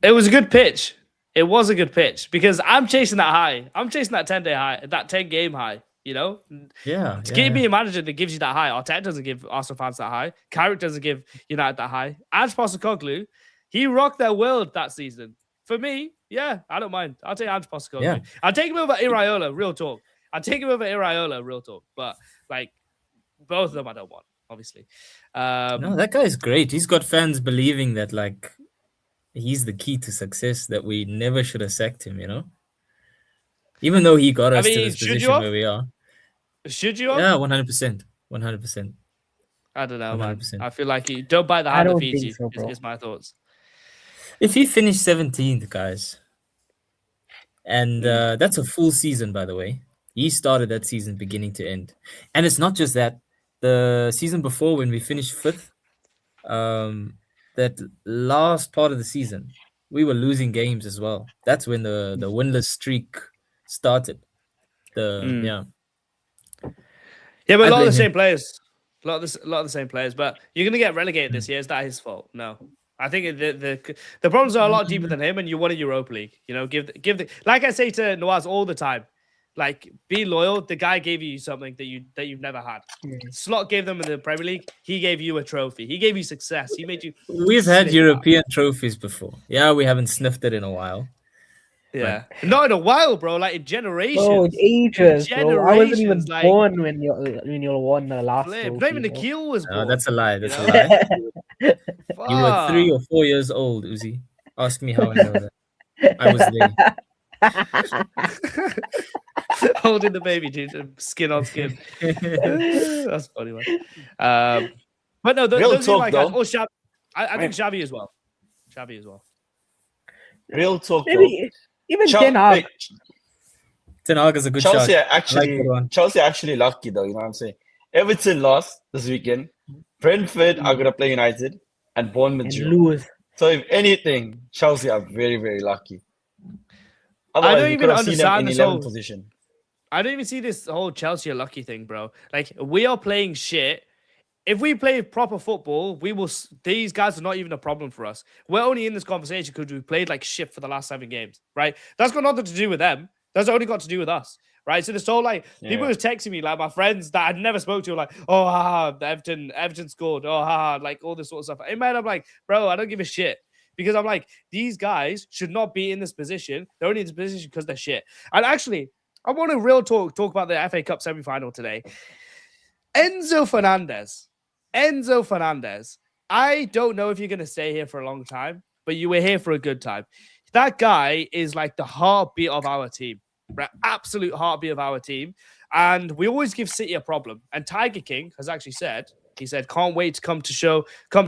was a good pitch. It was a good pitch because I'm chasing that high. I'm chasing that 10-day high, that 10-game high. You know, Keep being a manager that gives you that high. Arteta doesn't give Arsenal fans that high. Carrick doesn't give United that high. Ange Postecoglou, he rocked their world that season. For me, yeah, I don't mind. I'll take Ange Postecoglou. Yeah. I'll take him over Iraola, real talk. But like both of them, I don't want, obviously. No, that guy's great. He's got fans believing that like he's the key to success. That we never should have sacked him. You know. Even though he got us to this position where we are. Should you? Yeah, 100%. 100%. I don't know, 100%. man. I feel like you don't bite the hand that feeds you, is my thoughts. If he finished 17th, guys, and that's a full season, by the way. He started that season beginning to end. And it's not just that. The season before, when we finished 5th, that last part of the season, we were losing games as well. That's when the winless streak started. Yeah, but a lot of the same players. A lot of the same players. But you're gonna get relegated this year. Is that his fault? No. I think the problems are a lot deeper than him, and you won a Europa League. You know, give the like I say to Nawaz all the time. Like, be loyal. The guy gave you something that you've never had. Slot gave them in the Premier League. He gave you a trophy. He gave you success. He made you. We've had European trophies before. Yeah, we haven't sniffed it in a while. Yeah, not in a while, bro. Like in generations. Oh, ages, bro. I wasn't even born when you won the last. Not even Nikhil was born. No, that's a lie. That's a lie. You were 3 or 4 years old, Uzi. Ask me how I know that. I was there. Holding the baby, dude, skin on skin. That's funny, man. But no, those are my guys. Oh, Xavi. I think Xavi as well. Real talk, maybe even Ten Hag. Ten Hag is a good Chelsea shot. Chelsea actually lucky though. You know what I'm saying? Everton lost this weekend. Brentford are gonna play United, and Bournemouth lose. So if anything, Chelsea are very, very lucky. Otherwise, I don't even understand this whole position. I don't even see this whole Chelsea are lucky thing, bro. Like, we are playing shit. If we play proper football, we will. These guys are not even a problem for us. We're only in this conversation because we played like shit for the last 7 games, right? That's got nothing to do with them. That's only got to do with us, right? So this whole like people were texting me, like my friends that I'd never spoke to, like, oh, Everton scored, like all this sort of stuff. In my head, I'm like, bro, I don't give a shit. Because I'm like, these guys should not be in this position. They're only in this position because they're shit. And actually, I want to talk about the FA Cup semi-final today. Enzo Fernandez. I don't know if you're going to stay here for a long time, but you were here for a good time. That guy is like the heartbeat of our team, right? Absolute heartbeat of our team. And we always give City a problem. And Tiger King has actually said, he said, can't wait to come to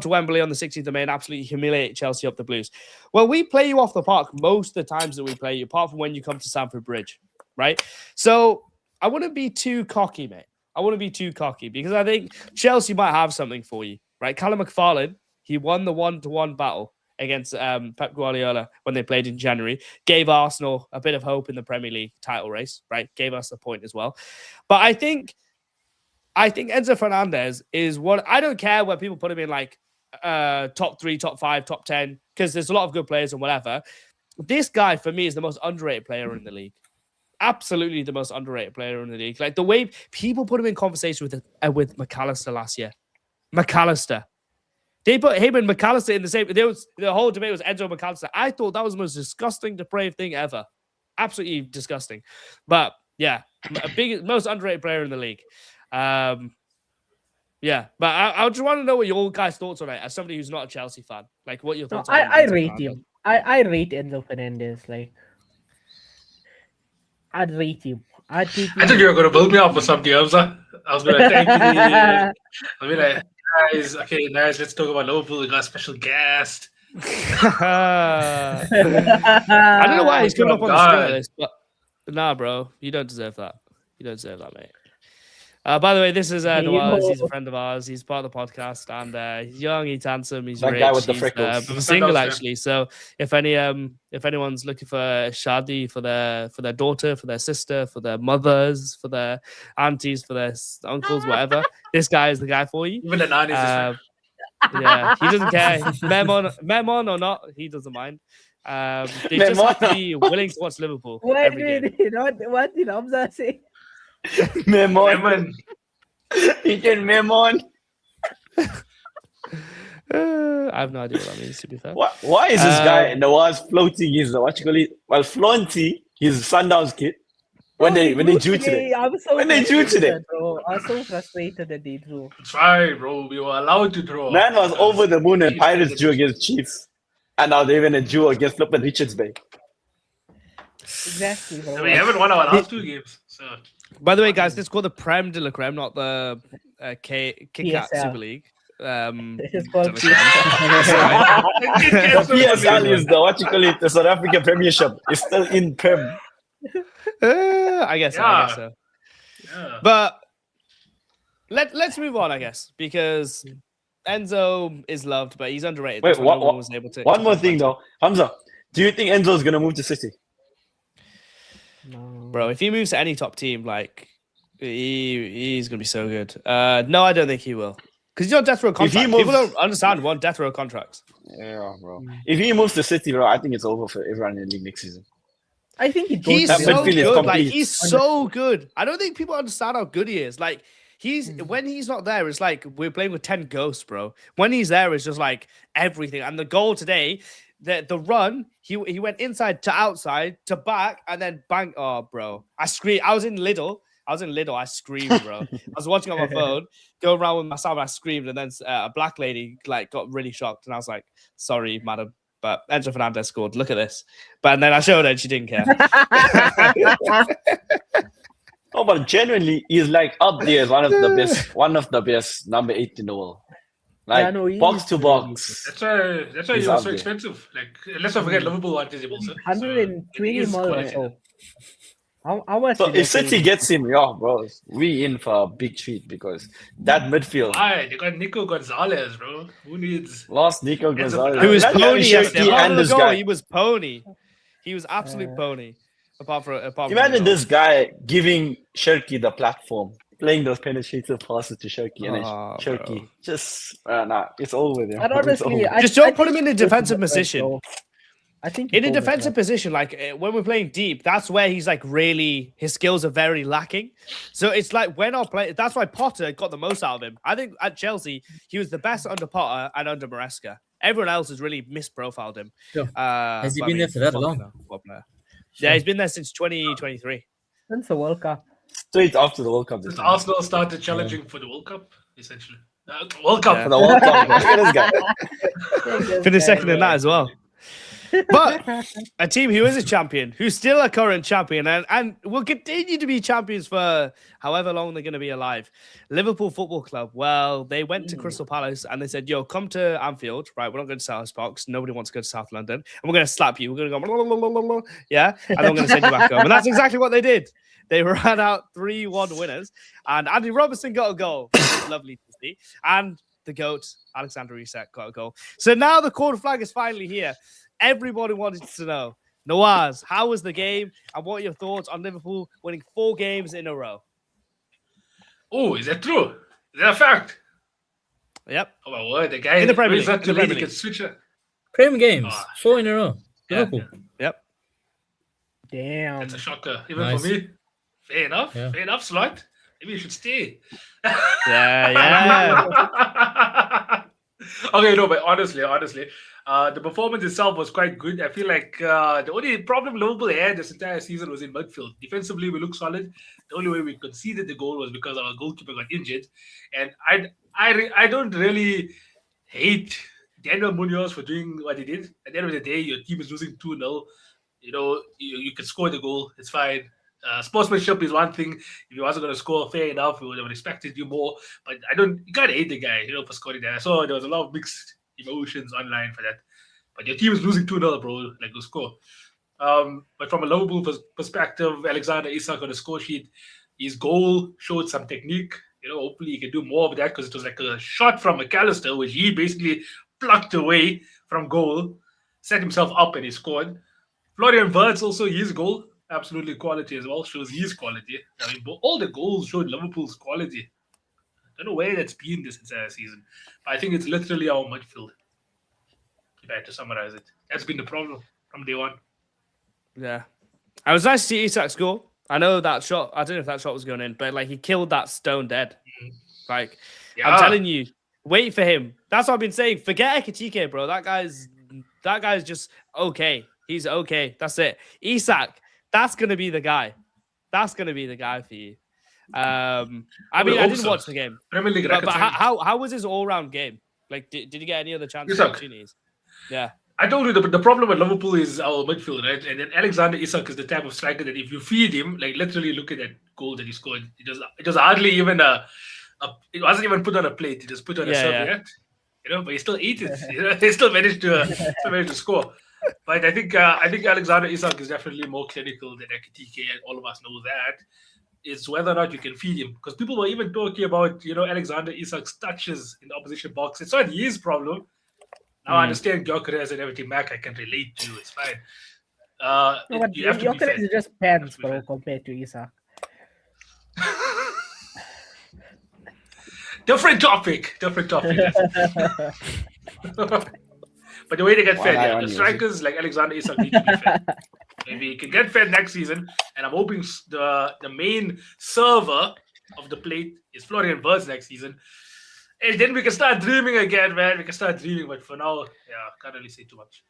Wembley on the 16th of May and absolutely humiliate Chelsea up the Blues. Well, we play you off the park most of the times that we play you, apart from when you come to Stamford Bridge, right? So I wouldn't be too cocky, mate. I wouldn't be too cocky because I think Chelsea might have something for you, right? Callum McFarlane, he won the 1-to-1 battle against Pep Guardiola when they played in January, gave Arsenal a bit of hope in the Premier League title race, right? Gave us a point as well. But I think Enzo Fernandez is what I don't care where people put him in like top 3, top 5, top 10, because there's a lot of good players and whatever. This guy for me is the most underrated player in the league. Absolutely the most underrated player in the league. Like the way people put him in conversation with McAllister last year. McAllister. They put him and McAllister in the same. The whole debate was Enzo McAllister. I thought that was the most disgusting, depraved thing ever. Absolutely disgusting. But yeah, most underrated player in the league. Yeah, but I just want to know what your guys' thoughts on it as somebody who's not a Chelsea fan. Like, what your thoughts are. I rate him. I rate Enzo Fernandez. Like, I'd rate him. I thought you were going to build me up with something else. I was going to thank you. I'll be like, guys, let's talk about Liverpool. We got a special guest. I don't know why he's coming up on the script list, but nah, bro, you don't deserve that. You don't deserve that, mate. By the way, this is Nawaz. He's a Yo. friend of ours. He's part of the podcast, and he's young, he's handsome, he's That rich. guy with the he's freckles. single actually. So if anyone's looking for a shadi for their daughter, for their sister, for their mothers, for their aunties, for their uncles, whatever, this guy is the guy for you. Even the nannies. Yeah, he doesn't care. Memon or not, he doesn't mind. They just have to be willing to watch Liverpool. What did Hamza say? Memon. He can Memon. I have no idea what that means, to be fair. Why is this guy Nawaz floating his flaunty his Sundowns kit when they drew today? I'm so When they drew today. bro. I'm so frustrated that they drew. Try, bro. We were allowed to draw. Man was over the moon and Pirates drew against Chiefs. And now they even drew against Flippin' Richards Bay. Exactly, bro. We haven't won our last 2 games. So By the way, guys, this is called the Prem de la Creme, not the Kit Kat PSL. Super League. It's called PSL is the South African Premiership. It's still in Prem. I guess Yeah. so. yeah. But let's move on, I guess, because Enzo is loved, but he's underrated. Wait, That's why no one was able to. One more thing though. Hamza, do you think Enzo's going to move to City? No. Bro, if he moves to any top team, like he's gonna be so good. No, I don't think he will, because he's on death row If contract. he moves- People don't understand what death row contracts. Yeah, bro. If he moves to City, bro, I think it's over for everyone in the league next season. I think he He's That so midfield is good. Like complete. he's so good. I don't think people understand how good he is. Like when he's not there, it's like we're playing with 10 ghosts, bro. When he's there, it's just like everything. And the goal today, the run, he went inside to outside to back and then bang. Oh, bro. I screamed. I was in Lidl. I screamed, bro. I was watching on my phone, going around with myself, and I screamed. And then a black lady like got really shocked, and I was like, "Sorry, madam, but Enzo Fernandez scored. Look at this." But then I showed her, and she didn't care. Oh, but genuinely, he's like up there as one of the best number 8 in the world. Like Yeah, no, he box is to really box. That's why He's he was up so there. expensive. Like, let's not forget Liverpool aren't visible. So, 120 it is mil. quality. So how much? So is if that City gets him, yeah, bro, we in for a big treat because that midfield Why? They got Nico Gonzalez, bro. Who needs? lost Nico Enzo Gonzalez. Who was That guy pony is yesterday? shaky Apart and from the this goal, guy. he was pony. He was absolute pony. Apart from Imagine the this guy giving Shirky the platform, playing those penetrative passes to Shirky, and then Oh, Shirky bro. just it's over there. And It's honestly, over. Just don't I put him think in a he's defensive overdraft, position. though. I think in a he's defensive overdraft. position, like when we're playing deep, that's where he's like really his skills are very lacking. So it's like when our play, that's why Potter got the most out of him. I think at Chelsea he was the best under Potter and under Maresca. Everyone else has really misprofiled him. Sure. Has he but been there for that long? What player? Yeah, he's been there since 2023. Since the World Cup. Straight after the World Cup. Since Arsenal started challenging for the World Cup, essentially. World Cup. Yeah. For the World Cup. Look at this guy. Finished second in that as well. But a team who is a champion, who's still a current champion, and will continue to be champions for however long they're going to be alive. Liverpool Football Club. Well, they went to Crystal Palace and they said, "Yo, come to Anfield, right? We're not going to South Box. Nobody wants to go to South London, and we're going to slap you. We're going to go, blah, blah, blah, blah, blah, yeah, and then we're going to send you back home." And that's exactly what they did. They ran out 3-1 winners, and Andy Robertson got a goal. It was lovely to see, and the GOAT, Alexander Isak, got a goal. So now the corner flag is finally here. Everybody wanted to know, Nawaz, how was the game, and what are your thoughts on Liverpool winning 4 games in a row? Oh, is that true? Is that a fact? Yep. Oh my word, the guy In the Premier is League, that in the lady Premier can switch it. Prem games, Ah. 4 in a row. Yeah. Liverpool. Yep. Damn. That's a shocker, even Nice. for me. Fair enough. Yeah. Fair enough, Slot. Maybe you should stay. Yeah. Okay, no, but honestly, the performance itself was quite good. I feel like the only problem Liverpool had this entire season was in midfield. Defensively, we looked solid. The only way we conceded the goal was because our goalkeeper got injured. And I don't really hate Daniel Munoz for doing what he did. At the end of the day, your team is losing 2-0. You know, you can score the goal. It's fine. Sportsmanship is one thing. If he wasn't going to score, fair enough. We would have expected you more. But you can't hate the guy, for scoring that. I saw there was a lot of mixed emotions online for that. But your team is losing 2-0, bro. Like, go score. But from a Liverpool perspective, Alexander Isak on the score sheet, His goal showed some technique. Hopefully he can do more of that because it was like a shot from McAllister, which he basically plucked away from goal, set himself up and he scored. Florian Wirtz also, his goal, absolutely quality as well, shows his quality. I mean, all the goals showed Liverpool's quality. I don't know where that's been this entire season, but I think it's literally our midfield. If I had to summarize it, that's been the problem from day one. Yeah. I was nice to see Isak score. I know that shot, I don't know if that shot was going in, but like he killed that stone dead. Like, I'm telling you, wait for him. That's what I've been saying. Forget Ekitike, bro. That guy's just okay. He's okay. That's it. Isak, that's gonna be the guy. That's gonna be the guy for you. I mean, I didn't watch the game. Premier League but how was his all-round game? Like, did you get any other chances? Opportunities? Yeah. I told you the problem with Liverpool is our midfield, right? And then Alexander Isak is the type of striker that if you feed him, like literally look at that goal that he scored. It was hardly even it wasn't even put on a plate. He just put on a serviette, but he still ate it. He still managed to score. But I think Alexander Isak is definitely more clinical than Ekitike, and all of us know that. It's whether or not you can feed him. Because people were even talking about, Alexander Isak's touches in the opposition box. It's not his problem. Now I understand Gyökeres and everything Mac I can relate to. It's fine. You have to be fair. Gyökeres is just pants, bro, compared to Isak. Different topic. But the way they get fed, the strikers like Alexander Isak need to be fed. Maybe he can get fed next season, and I'm hoping the main server of the plate is Florian Wirtz next season. And then we can start dreaming again, man. We can start dreaming, but for now, can't really say too much.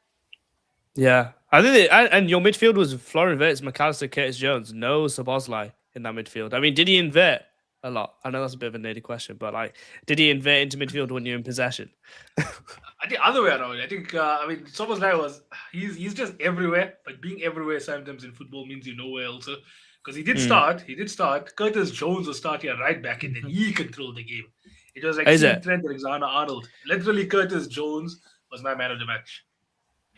Yeah, I think and your midfield was Florian Wirtz, McAllister, Curtis Jones, no Szoboszlai in that midfield. I mean, did he invert a lot? I know that's a bit of a nerdy question, but like, did he invert into midfield when you're in possession? I think other way around. I think Szoboszlai he's just everywhere, but being everywhere sometimes in football means you're nowhere also. Because he did start. Curtis Jones was starting at right back, and then he controlled the game. It was like Trent Alexander-Arnold. Literally, Curtis Jones was my man of the match.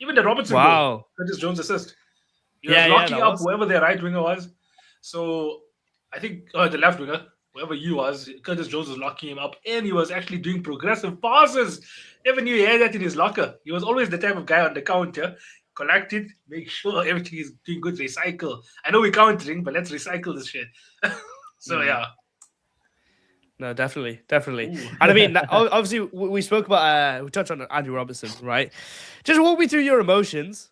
Even the Robertson goal, Curtis Jones assist. He was locking up whoever their right winger was. So I think the left winger, whoever he was, Curtis Jones was locking him up, and he was actually doing progressive passes. Never knew he had that in his locker. He was always the type of guy on the counter. Collect it, make sure everything is doing good, recycle. I know we're countering, but let's recycle this shit. Yeah. No, definitely. Ooh. And I mean, obviously, we spoke about, we touched on Andy Robertson, right? Just walk me through your emotions.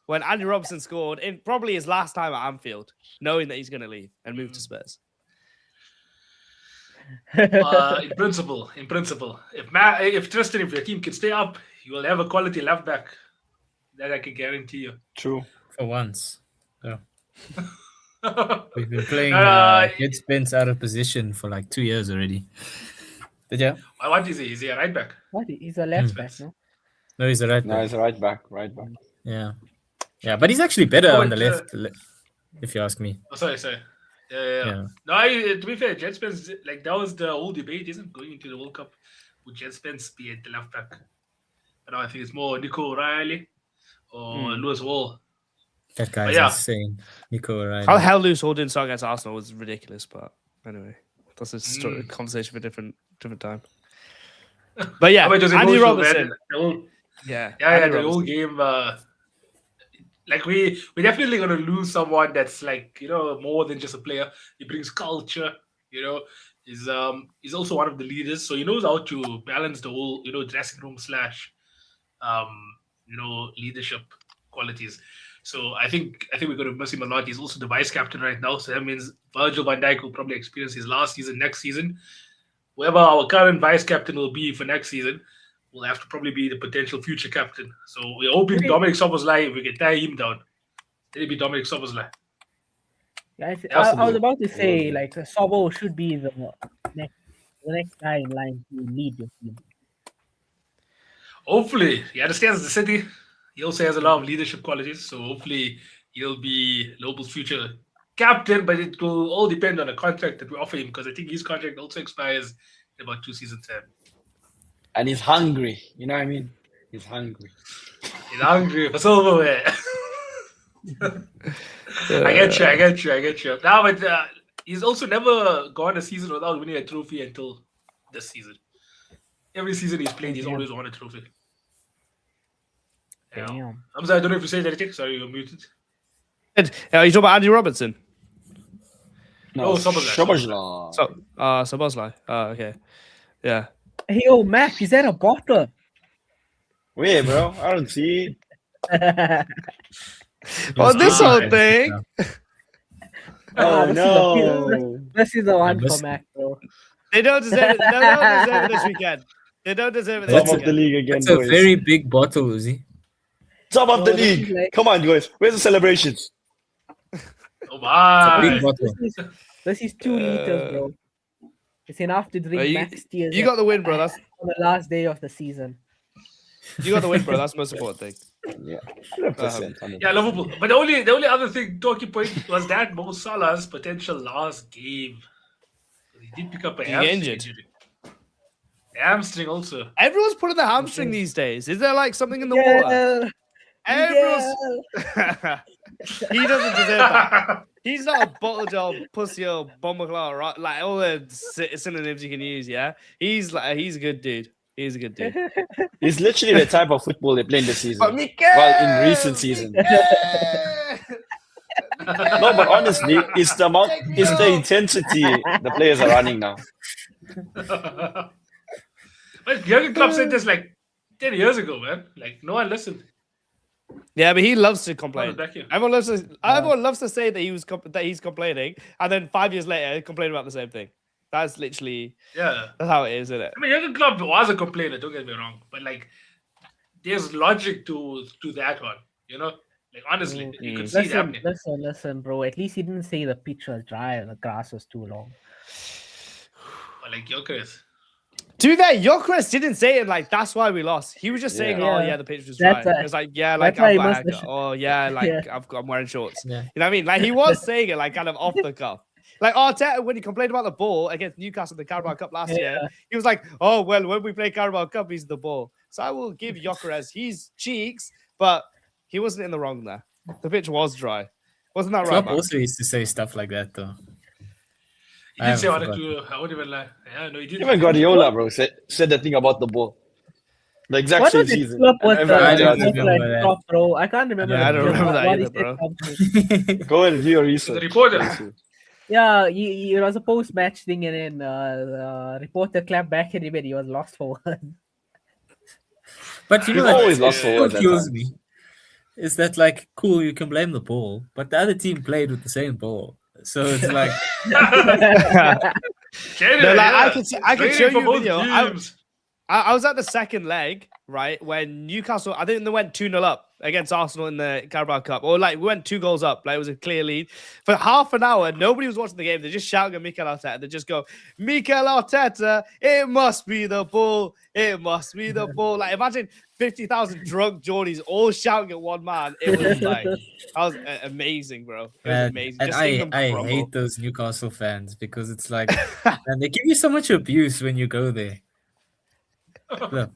When Andy Robertson scored in probably his last time at Anfield, knowing that he's going to leave and move to Spurs. In principle, if Tristan, if your team can stay up, you will have a quality left back. That I can guarantee you. True. For once. Yeah. We've been playing Ed Spence out of position for like 2 years already. But yeah. What is he? Is he a right back? What? He's a left back, no? No, he's a right back. No, he's a right back. Yeah. Yeah, but he's actually better on the left, if you ask me. Oh, sorry. Yeah. No, to be fair, Jet Spence, like that was the whole debate, isn't going into the World Cup. Would Jet Spence be at the left back? But I think it's more Nico O'Reilly or Lewis Hall. That guy's insane. Nico O'Reilly. How the hell Lewis Hall didn't start against Arsenal was ridiculous, but anyway, that's a conversation for a different time. But yeah, Andy Robertson. The whole game. Like we definitely gonna lose someone that's like more than just a player. He brings culture. He's also one of the leaders, so he knows how to balance the whole dressing room / leadership qualities. So I think we're going to miss him a lot. He's also the vice captain right now, so that means Virgil van Dijk will probably experience his last season next season. Whoever our current vice captain will be for next season will have to probably be the potential future captain. So we're hoping Dominic Szoboszlai, if we can tie him down, it'll be Dominic Szoboszlai. Yeah, I was about to say like Sobo should be the next guy in line to lead your team. Hopefully, he understands the city. He also has a lot of leadership qualities, so hopefully he'll be Liverpool's future captain, but it will all depend on the contract that we offer him, because I think his contract also expires in about 2 seasons' time. And he's hungry, you know what I mean? He's hungry for silverware. I get you. Now, but he's also never gone a season without winning a trophy until this season. Every season he's played, he's always won a trophy. Yeah. Damn. I'm sorry, I don't know if you said anything. Sorry, you're muted. You talking about Andy Robertson? No, Szoboszlai. Szoboszlai. Okay. Yeah. Hey, yo, Mac, is that a bottle? Wait, bro, I don't see it. Well, this whole thing. Oh this no! This is the one missed for Mac, bro. They don't deserve it. They don't deserve it this weekend. They don't deserve it this Top of the weekend. league again, It's a boys. very big bottle, Uzi. Top of the Oh, this is league. like- Come on, guys. Where's the celebrations? Oh Big my! bottle. This is 2 liters, bro. It's enough to drink you- Max tears You got the win, bro. That's on the last day of the season. you got the win, bro. That's the most important thing. Yeah, 100%. 100%. Yeah, Liverpool. But the only other thing, talking point, was that Mo Salah's potential last game. He did pick up a Did he get hamstring injured? injury. Hamstring also. Everyone's putting their hamstring these days. Is there like something in the water? Everyone's. He doesn't deserve that. He's not a bottle job, pussy or bomber claw, right? Like all the synonyms you can use. Yeah, he's a good dude. He's a good dude. It's literally the type of football they play in the season. But Well, in recent season. No, but honestly, it's the amount, it's the intensity the players are running now. But Jurgen Klopp said this like 10 years ago, man. Like no one listened. Yeah, but he loves to No complain. one's back here. Everyone loves to say that he's complaining, and then 5 years later complain about the same thing. That's literally Yeah. that's how it is, isn't it? I mean, Jurgen Klopp was a complainer. Don't get me wrong, but like, there's logic to that one. You know, like honestly, you can see it happening. Listen, bro. At least he didn't say the pitch was dry and the grass was too long. But like Gyökeres. To be fair, Gyökeres didn't say it like that's why we lost. He was just saying, Yeah. "Oh Yeah. yeah, the pitch was dry." That's It was like, "Yeah, like that's why I'm he black." must have- Oh yeah, like Yeah. I'm wearing shorts. Yeah. You know what I mean? Like he was saying it like kind of off the cuff. Like Arteta, when he complained about the ball against Newcastle in the Carabao Cup last year, he was like, "Oh well, when we play Carabao Cup, he's the ball." So I will give Gyökeres his cheeks, but he wasn't in the wrong there. The pitch was dry. Wasn't that right? Klopp Man? also used to say stuff like that, though. He I did say one haven't or two. I won't even lie. Yeah, no, he did. Even Guardiola, bro, said the thing about the ball. The exact What same was it? season. Klopp was And the everyone I don't does it. remember that. top, bro. I can't remember. Yeah, I don't the- remember that what he either, said bro. something. Go and do your The research. reporter. Yeah, it was a post-match thing, and then the reporter clapped back at him, and he was lost for one. But you He's know always what lost for words at kills times. me is that, like, cool, you can blame the ball, but the other team played with the same ball. So it's like, No, like, I could Training show for you a both video. teams. I was at the second leg, right, when Newcastle, I think they went 2-0 up against Arsenal in the Carabao Cup. Or, like, we went 2 goals up. Like, it was a clear lead. For half an hour, nobody was watching the game. They're just shouting at Mikel Arteta. They just go, Mikel Arteta, it must be the ball. It must be the ball. Like, imagine 50,000 drunk Geordies all shouting at one man. It was, like, that was amazing, bro. It was man, amazing. and Just seeing them I crumble. hate those Newcastle fans because it's like, man, they give you so much abuse when you go there. Look, man.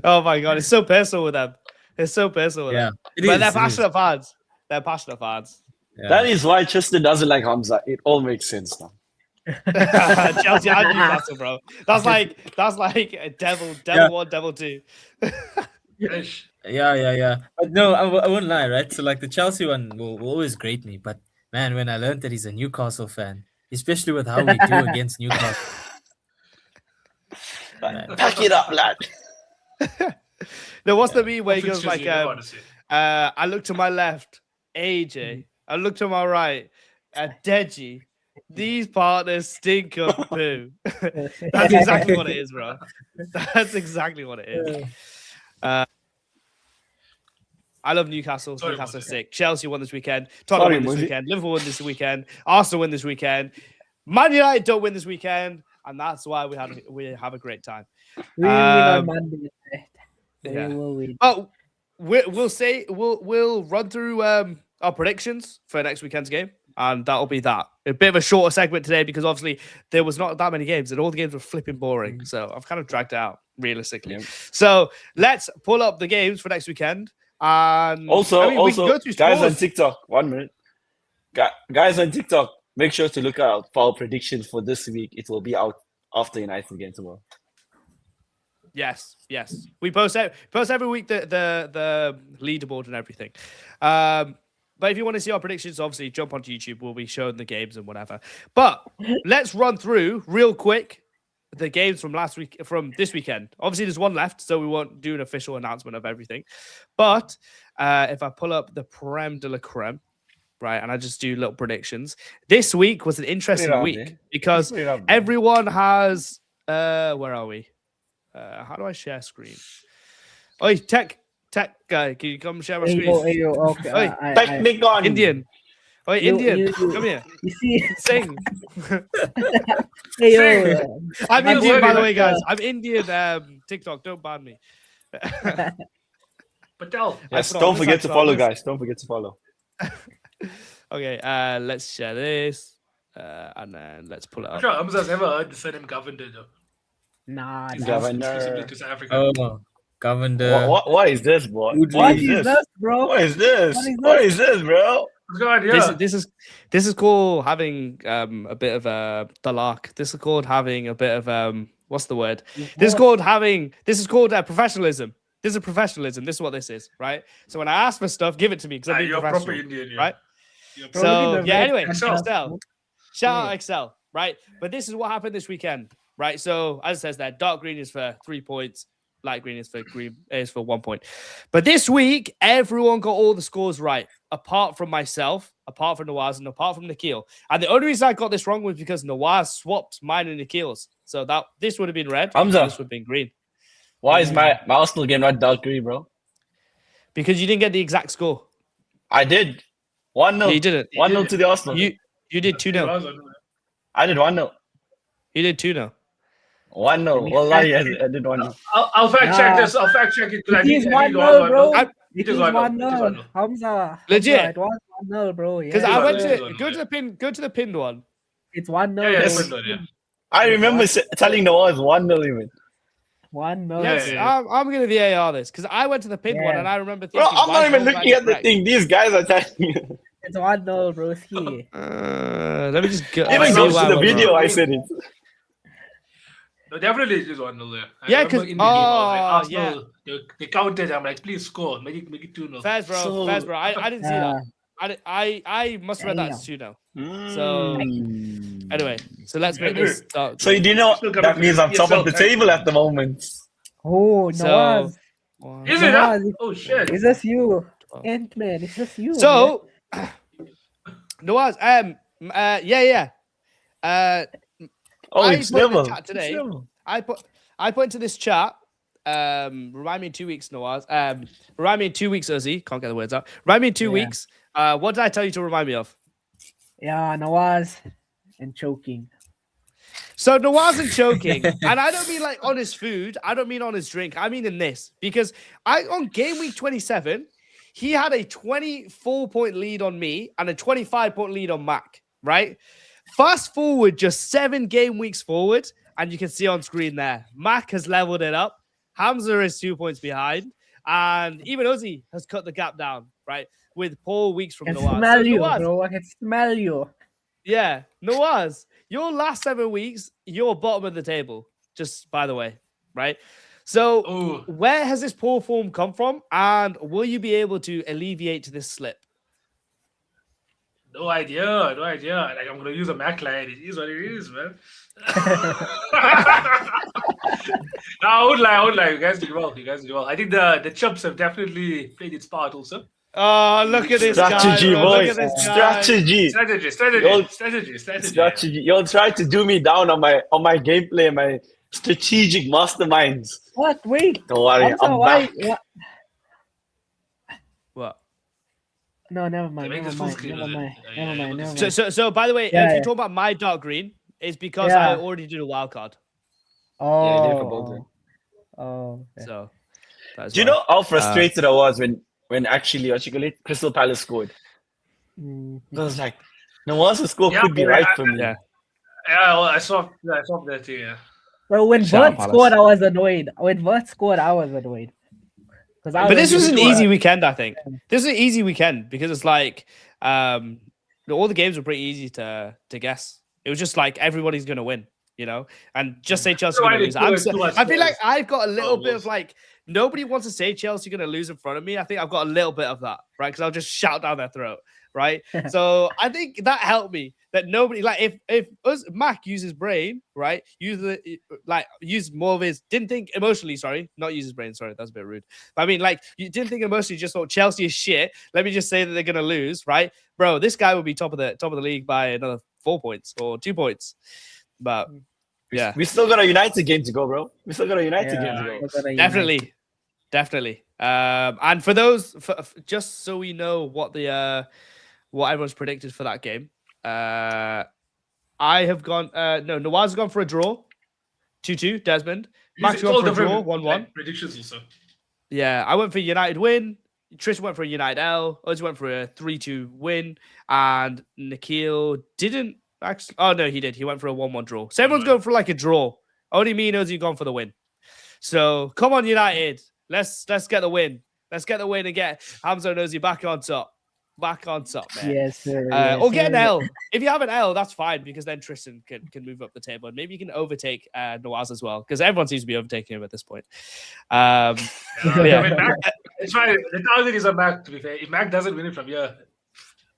Oh, my God. It's so personal with them. It's so personal with Yeah, them. it But is, they're it is. passionate fans. They're passionate fans. Yeah. That is why Chester doesn't like Hamza. It all makes sense now. Chelsea and Newcastle, bro. That's like a devil Yeah. 1, devil 2. Ish. Yeah. But no, I won't lie, right? So like the Chelsea one will always grate me. But man, when I learned that he's a Newcastle fan, especially with how we do against Newcastle, man. Pack it up, lad. No, what's the meme where he goes Fixtures like, you never want to see. I look to my left, AJ. I look to my right, Deji. These partners stink of poo. That's exactly what it is, bro. That's exactly what it is. I love Newcastle. Sorry, Newcastle's Moses. sick. Chelsea won this weekend. Tottenham Sorry, won this Moses. weekend. Liverpool won this weekend. Arsenal win this weekend. Man United don't win this weekend, and that's why we have a great time. We will win on Monday. yeah. We will win. Oh, we'll run through our predictions for next weekend's game, and that'll be that. A bit of a shorter segment today because obviously there was not that many games, and all the games were flipping boring. So I've kind of dragged it out realistically. Yep. So let's pull up the games for next weekend. And Also, I mean, we can go through guys on scores. TikTok, 1 minute. Guys on TikTok, make sure to look out for our predictions for this week. It will be out after United game tomorrow. Yes. We post every week the leaderboard and everything. But if you want to see our predictions, obviously jump onto YouTube. We'll be showing the games and whatever. But let's run through real quick the games from this weekend. Obviously, there's one left, so we won't do an official announcement of everything. But if I pull up the Prem de la Creme, right, and I just do little predictions. This week was an interesting week because everyone has. Where are we? How do I share screen? Oi, tech guy, can you come share my screen? Okay. Technicon. Indian. Oi, Indian, come here. You see, Sing. I'm Indian, Indian, by the way, guys. I'm Indian. TikTok, don't ban me. Patel. Yes, don't forget to follow, guys. Don't forget to follow. Okay, let's share this, and then let's pull it I'm up. sure Hamza's ever heard the surname Governor though. Nah. Exclusively to South Africa. Oh, Governor. What is this, boy? What is this, bro? What is this? What is this, bro? God, yeah. This is called having a bit of a talak. This is called having a bit of what's the word? This is called professionalism. This is professionalism. This is what this is, right? So when I ask for stuff, give it to me because I'm being you're professional, proper Indian, yeah. right? So yeah. Anyway, Excel. Shout out Excel, right? But this is what happened this weekend, right? So as it says there, dark green is for 3 points. Light green is for 1 point. But this week, everyone got all the scores right, apart from myself, apart from Nawaz, and apart from Nikhil. And the only reason I got this wrong was because Nawaz swapped mine and Nikhil's. So this would have been red. Hamza. This would have been green. Why is my Arsenal game not dark green, bro? Because you didn't get the exact score. I did. 1-0. No, you didn't. 1-0 to the Arsenal. You did 2-0. I did 1-0. You did 2-0. 1-0. Wallahi, I did 1-0. I'll fact check this. I'll fact check it. It is 1-0, bro. It is 1-0. 1-0. Hamza. Legit. It was 1-0, bro. Because Yeah. I went to Yeah. go to the pinned one. It's 1-0. Yeah, Yes. it's 1-0, yeah. I remember telling Nawaz 1-0 even. 1-0. Yes, yeah. I'm gonna VAR this because I went to the pinned one and I remember thinking, Bro, I'm why not is even all looking at the correct? thing. These guys are telling you. It's 1-0, bro. Ski. Let me just go. Even see goes why to the I went video, wrong. I said it. No, definitely it is 1-0 there. I Yeah, remember 'cause- in the game, I was yeah. Arsenal, they counted. I'm like, please score. Make it 2-0. Fairs, bro. So- Fairs, bro. I didn't see that. I must have read that as 2-0. So anyway, so let's make this start. So you do know that means I'm top of the table at the moment. Oh, So- Nawaz. Is it? Nawaz, Oh shit. Is this you? Ant-Man, is this you? So Nawaz, yeah. Oh, I it's put in the never. chat today. I put into this chat. Remind me in 2 weeks, Nawaz. Remind me in 2 weeks, Uzi. Can't get the words out. Remind me in 2 Yeah. weeks. What did I tell you to remind me of? Yeah, Nawaz and choking. So Nawaz and choking, and I don't mean like on his food. I don't mean on his drink. I mean in this because on game week 27, he had a 24-point lead on me and a 25-point lead on Mac. Right. Fast forward just 7 game weeks forward, and you can see on screen there, Mac has leveled it up. Hamza is 2 points behind, and even Uzi has cut the gap down. Right, with 4 weeks from I can Nawaz. smell you, Nawaz, bro. I can smell you. yeah, Nawaz, your last 7 weeks, you're bottom of the table. Just by the way, right? So, Oh, where has this poor form come from, and will you be able to alleviate this slip? no idea. Like I'm gonna use a Mac line. It is what it is, man. No, I would lie. You guys did well. I think the chips have definitely played its part also. Oh, look at this Strategy, guy, bro. boys. Look at this guy. Strategy. Strategy. You'll try to do me down on my gameplay, my strategic masterminds. What? Wait. Don't worry, Hamza, I'm why? back. What? What? No, never mind. Make Never this full mind. screen, Never is it? mind. Yeah, Never yeah, mind. yeah. Never So, mind. so by the way, Yeah, if you yeah. talk about my dark green, it's because Yeah. I already did a wild card. Yeah, they for both. Oh. Okay. So, that's Do you why. know how frustrated I was when actually Crystal Palace scored? Mm. I was like, Nawaz's score Yeah, could be but right for me. Yeah. Yeah, well, I saw that too. Yeah. Bro, when Shout out Vert scored, Palace. I was annoyed. When Vert scored, I was annoyed. But this was an sure. easy weekend, I think. This is an easy weekend because it's like all the games were pretty easy to guess. It was just like everybody's gonna win, and just say Chelsea gonna lose. I feel like I've got a little bit of like nobody wants to say Chelsea gonna lose in front of me. I think I've got a little bit of that, right? Because I'll just shout down their throat, right? So I think that helped me. That nobody like if Mac used his brain, right? Use more of his didn't think emotionally. Sorry, not use his brain. Sorry, that's a bit rude. But I mean, like you didn't think emotionally. Just thought Chelsea is shit. Let me just say that they're gonna lose, right, bro? This guy will be top of the league by another 4 points or 2 points. But yeah, we still got a United game to go, bro. We still got a United game to go. Definitely. And for those, just so we know what everyone's predicted for that game. I have gone. No, Nawaz has gone for a draw, 2-2. Desmond, Max gone for a draw, 1-1. Predictions also. Yeah, I went for United win. Trish went for a United L. Oz went for a 3-2 win, and Nikhil didn't actually. Oh no, he did. He went for a 1-1 draw. So everyone's going for like a draw. Only me and Ozzy gone for the win. So come on, United. Let's get the win. Let's get the win and get Hamza and Ozzy back on top. Back on top, man. Yes, sir. Or get an L. If you have an L, that's fine because then Tristan can move up the table and maybe you can overtake Nawaz as well because everyone seems to be overtaking him at this point. I mean, Mac, it's fine. The target is on Mac. To be fair, if Mac doesn't win it from here,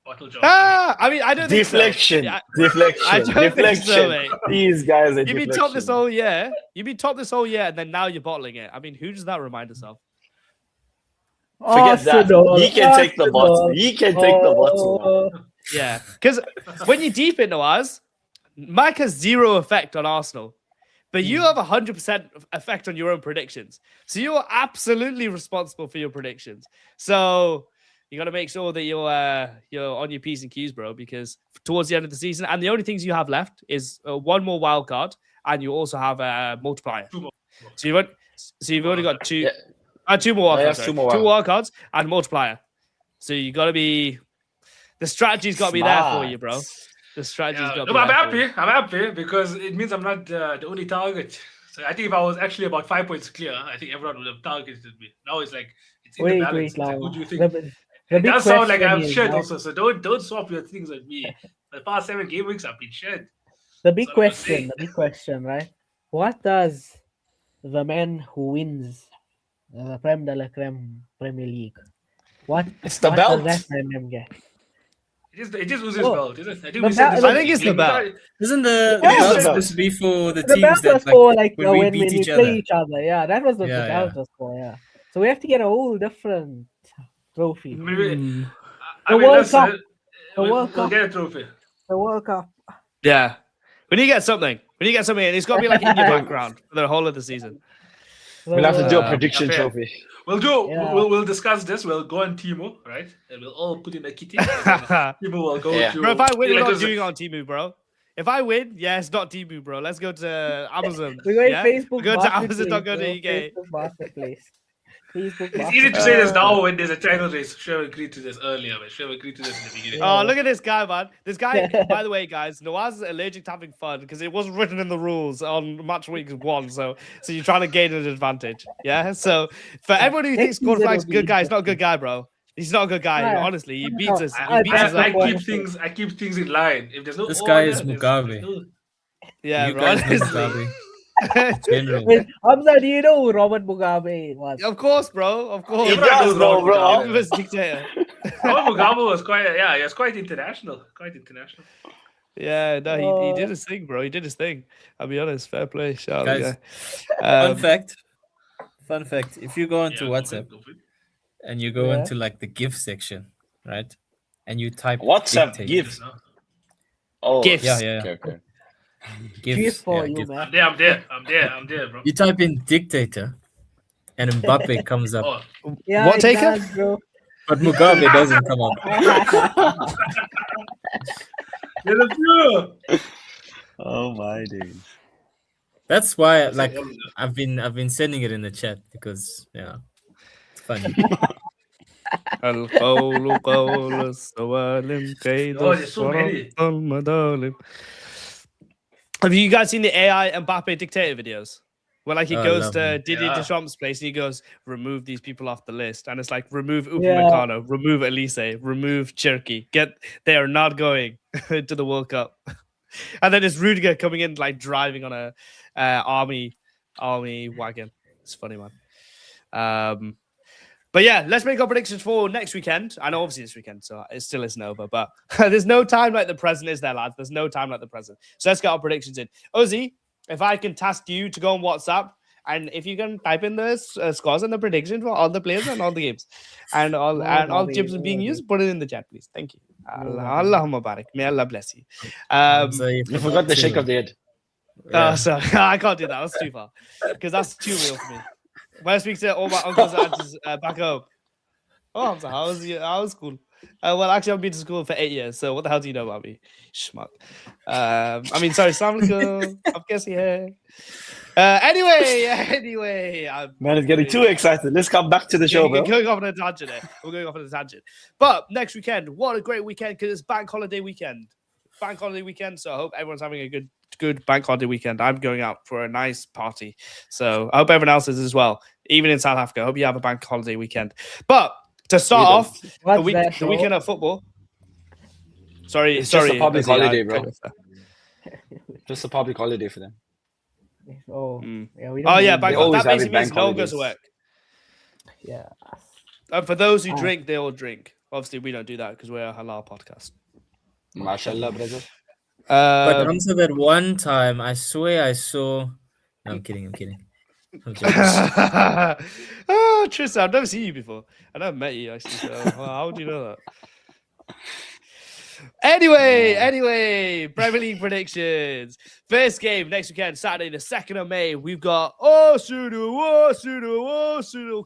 bottle job. I mean, I don't think deflection. So. Deflection. I don't think so, mate. These guys are You've been top this whole year. You've been top this whole year, and then now you're bottling it. I mean, who does that remind us of? Forget that. He can take the bottom. He can take the bottom. Yeah, because when you're deep in Nawaz, Mike has 0 effect on Arsenal, but you have 100% effect on your own predictions. So you're absolutely responsible for your predictions. So you got to make sure that you're on your P's and Q's, bro, because towards the end of the season, and the only things you have left is 1 more wild card, and you also have a multiplier. 2 more. So you've only got 2. 2 more wild cards. 2 wild cards and multiplier. So you got to be. The strategy's got to be there for you, bro. The strategy's got to be there. I'm happy because it means I'm not the only target. So I think if I was actually about 5 points clear, I think everyone would have targeted me. Now it's like it's in the balance. Like, who do you think? It does sound like I'm shit also. So don't swap your things with me. The past 7 game weeks I've been shit. The big question, right? What does the man who wins the Prem de la Creme Premier League? It's the belt. Does that man get? It just loses belt, isn't it? I think it's the belt. Isn't the belt supposed to be for the teams belt that was for like when we when beat we each play other? each other? Yeah, that was what the belt was for. Yeah, so we have to get a whole different trophy. Maybe, The World Cup. We'll get a trophy. The World Cup. Yeah. When you get something, and it's got to be like in your background for the whole of the season. We'll have to do a prediction trophy. We'll discuss this. We'll go on Timo, right? And we'll all put in a kitty. Timo will go to. Bro, if I win, we're not doing it on Timo, bro. If I win, it's not Timo, bro. Let's go to Amazon. We're going Facebook. Go to Amazon.co.uk. Facebook Marketplace. It's easy to say this now when there's a title race. Should have agreed to this earlier, man. Should have agreed to this in the beginning. Oh, look at this guy, man. This guy, by the way, guys, Nawaz is allergic to having fun because it wasn't written in the rules on match week 1. So you're trying to gain an advantage. Yeah. So for everyone who thinks Gordon Flagg's a good guy, he's not a good guy, bro. He's not a good guy. Honestly, he beats us. I keep things in line. If there's no this guy is Mugabe. Yeah, bro. Honestly. Hamza, do you know who Robert Mugabe was? Of course, bro. Of course. He does, bro. He was dictator. Robert Mugabe was he was quite international. Yeah, no, he did his thing, bro. He did his thing. I'll be honest. Fair play, Charlie. Guys, fun fact. If you go onto WhatsApp and you go into like the GIF section, right? And you type WhatsApp GIFs. Oh, GIFs. Yeah. Okay. GIFs for you, man. I'm there, bro. You type in dictator and Mbappe comes up. Yeah, what taker? does, bro. But Mugabe doesn't come up. Oh my days. That's why I've been sending it in the chat because it's funny. There's so many. Have you guys seen the AI Mbappe dictator videos? Where like he Oh, goes lovely. to Didier Yeah. Deschamps' place and he goes, remove these people off the list. And it's like, remove Yeah. Upamecano, remove Elise, remove Cherky. They are not going to the World Cup. And then it's Rudiger coming in, like driving on a army wagon. It's funny, man. But yeah, let's make our predictions for next weekend. I know obviously this weekend, so it still isn't over, but there's no time like the present, is there, lads? There's no time like the present. So let's get our predictions in. Ozzy, if I can task you to go on WhatsApp, and if you can type in the scores and the predictions for all the players and all the games, and all chips being used, put it in the chat, please. Thank you. Allahumma barik. May Allah bless you. So You forgot the shake of the head. Yeah. Sorry, I can't do that. That's too far because that's too real for me. When I speak to all my uncles and aunties back home. Oh, Hamza, how was school? Well, actually, I've been to school for 8 years, so what the hell do you know about me? Schmuck. I mean, sorry, Assalamu alaikum. I'm guessing here. Anyway. Man is getting too excited. Let's come back to the show, bro. We're going off on a tangent here. We're going off on a tangent. But next weekend, what a great weekend because it's bank holiday weekend. Bank holiday weekend, so I hope everyone's having a good bank holiday weekend. I'm going out for a nice party, so I hope everyone else is as well. Even in South Africa, I hope you have a bank holiday weekend. But to start off, the weekend of football. Sorry, It's just a public Ozzy, holiday, bro. Just a public holiday for them. Oh, yeah. Bank always that have basically bank means no one goes to holidays. work. Yeah. And for those who drink, they all drink. Obviously, we don't do that because we're a halal podcast. Mashallah, brother. But also that one time, I swear I saw. No, I'm kidding. I'm joking. Oh, Tristan, I've never seen you before. I never met you actually. So how would you know that? Anyway, Premier League predictions. First game next weekend, Saturday, the 2nd of May. We've got Arsenal.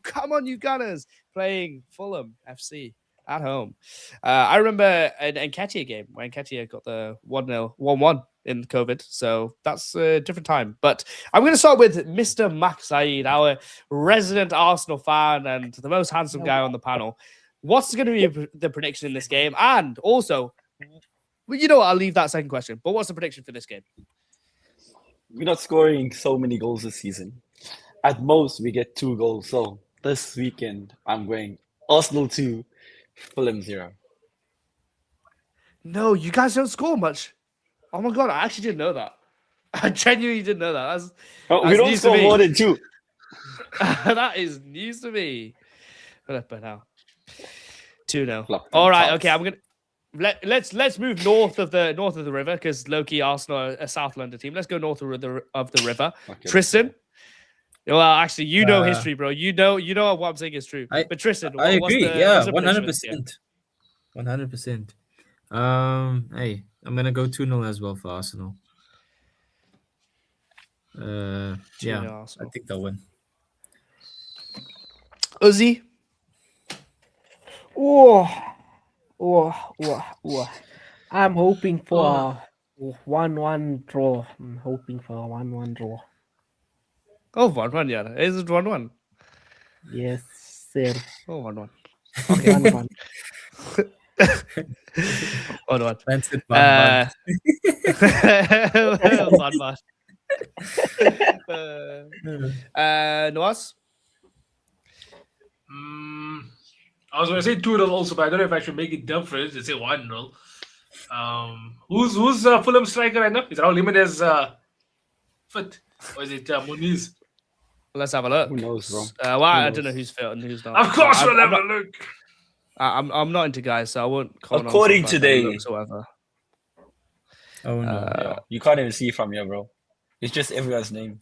Come on, you Gunners, playing Fulham FC at home. I remember an Nketiah game when Nketiah got the 1-1 in COVID. So that's a different time. But I'm going to start with Mr. Max Saeed, our resident Arsenal fan and the most handsome guy on the panel. What's going to be the prediction in this game? And also, you know what? I'll leave that second question. But what's the prediction for this game? We're not scoring so many goals this season. At most, we get 2 goals. So this weekend, I'm going Arsenal 2, Fulham 0. No, you guys don't score much. Oh my god, I actually didn't know that. I genuinely didn't know that. That's We don't score more than 2. That is news to me. But now 2-0. All right, okay. I'm gonna let's move north of the river because low-key Arsenal are a South London team. Let's go north of the river. Okay. Tristan. Well, actually, you know history, bro. You know what I'm saying is true. But Tristan, I agree. 100%. 100%. Hey, I'm gonna go 2-0 as well for Arsenal. Yeah, Arsenal. I think they'll win. Ozzy. I'm hoping for a 1-1 draw. I'm hoping for a 1-1 draw. Oh, 1-1, yeah. Is it 1-1? Yes, sir. Oh, 1-1. Okay, 1-1. 1-1. That's it. 1-1. Noas? I was going to say 2-0 also, but I don't know if I should make it different to say 1-0. Who's Fulham striker right now? Is Raul Jimenez fit? Or is it Muniz? Let's have a look. Who knows, bro? I don't know who's fit and who's not. Of course, we'll have a look. I'm not into guys, so I won't comment. According to they. Whatsoever. Oh no, you can't even see from here, bro. It's just everyone's name.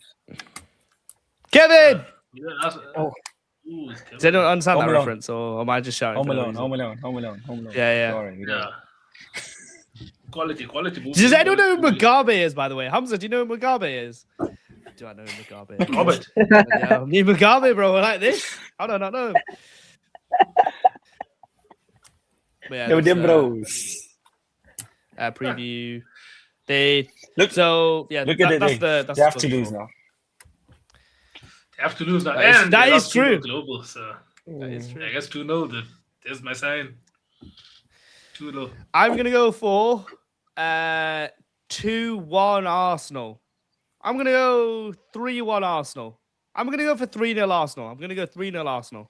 Kevin. Does anyone understand that reference, or am I just shouting? Home Alone. Yeah. Sorry, Quality. Does anyone know who Mugabe is, by the way? Hamza, do you know who Mugabe is? Do I know who Mugabe is? Robert. Yeah, me Mugabe, bro, like this? How do I not know? Yeah, them bros. Preview. Look at it. They have to lose now. They have to lose now. That is true. Global, so that is true. I guess 2-0. There's my sign. 2-0. I'm gonna go for 2-1 Arsenal. I'm going to go 3-1 Arsenal. I'm going to go for 3-0 Arsenal. I'm going to go 3-0 Arsenal.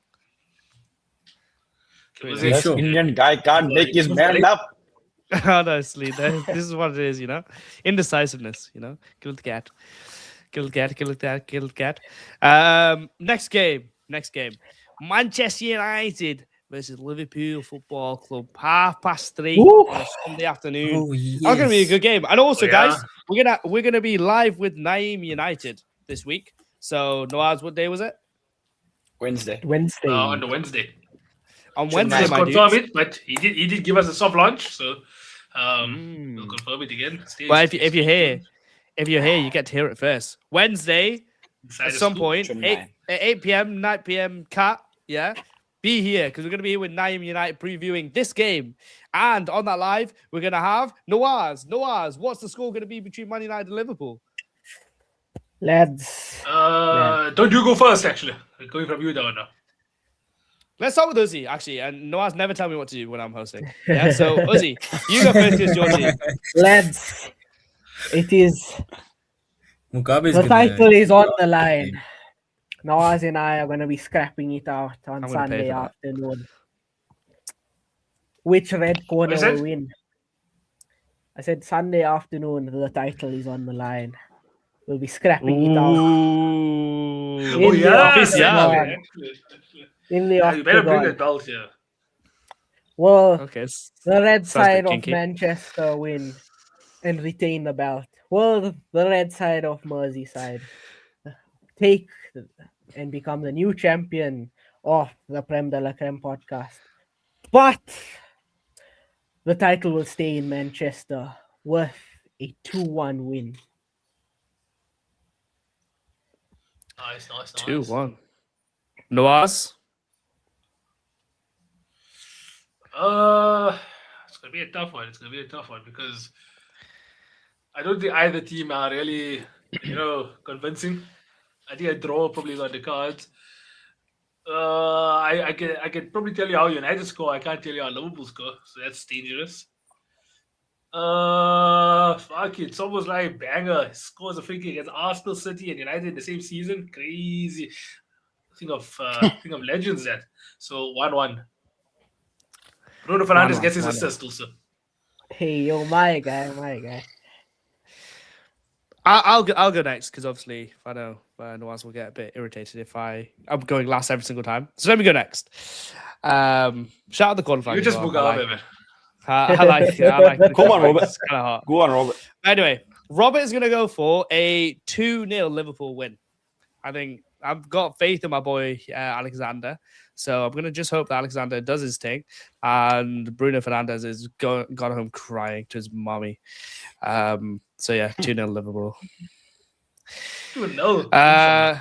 This sure? Indian guy can't make his man up. Honestly, this is what it is, you know? Indecisiveness, you know? Kill the cat. Kill the cat, kill the cat, kill the cat. Next game. Manchester United versus Liverpool Football Club. 3:30 on a Sunday afternoon. Oh, yes. That's gonna be a good game. And also, Oh, yeah. guys, we're gonna be live with Naeem United this week. So Noaz, what day was it? Wednesday. On the Wednesday. On Should Wednesday, just my confirm dudes. it, but he did give us a soft launch, so we'll confirm it again. But if you're here, you get to hear it first. Wednesday, Inside at the some scoop. point, Trim 8 9. 8 p.m., 9 p.m. Cat, yeah, be here because we're gonna be here with Naeem United previewing this game, and on that live we're gonna have Noaz. What's the score gonna be between Man United and Liverpool? Lads. Don't you go first, actually. Going from you down now. Let's start with Uzi, actually, and Noaz never tell me what to do when I'm hosting. Yeah, so Uzi, you go first. It's your team. Lads. It is. Mugabe's The title is on the line. Nawaz and I are going to be scrapping it out on I'm gonna pay Sunday for that. afternoon. Which red corner What is it? will win? I said Sunday afternoon, the title is on the line. We'll be scrapping it out. Ooh. In the office, yeah. Actually. In the You better bring octagon. that belt here. Well, Okay. the red Sounds a bit side of kinky. Manchester win and retain the belt. Well, the red side of Merseyside take and become the new champion of the Prem de la Creme podcast. But the title will stay in Manchester with a 2-1 win. Nice. 2-1. Noaz. It's gonna be a tough one. Because I don't think either team are really, convincing. I think a draw probably is on the cards. I can probably tell you how United score. I can't tell you how Liverpool score, so that's dangerous. Fuck it. It's almost like Banger scores a free kick against Arsenal, City, and United in the same season. Crazy. Think of legends that. So 1-1. Bruno Fernandes 1-1, gets his 1-1. assist also. Hey, yo, my guy. I'll go next because obviously I know Noaz will get a bit irritated if I'm going last every single time. So let me go next. Shout out the qualifying. You just as well. Mugabe, man. I like the Come on, Robert. It's kind of hot. Go on, Robert. Anyway, Robert is going to go for a 2-0 Liverpool win. I think I've got faith in my boy Alexander. So I'm going to just hope that Alexander does his thing. And Bruno Fernandes is gone home crying to his mommy. So yeah, 2-0 Liverpool. 2-0.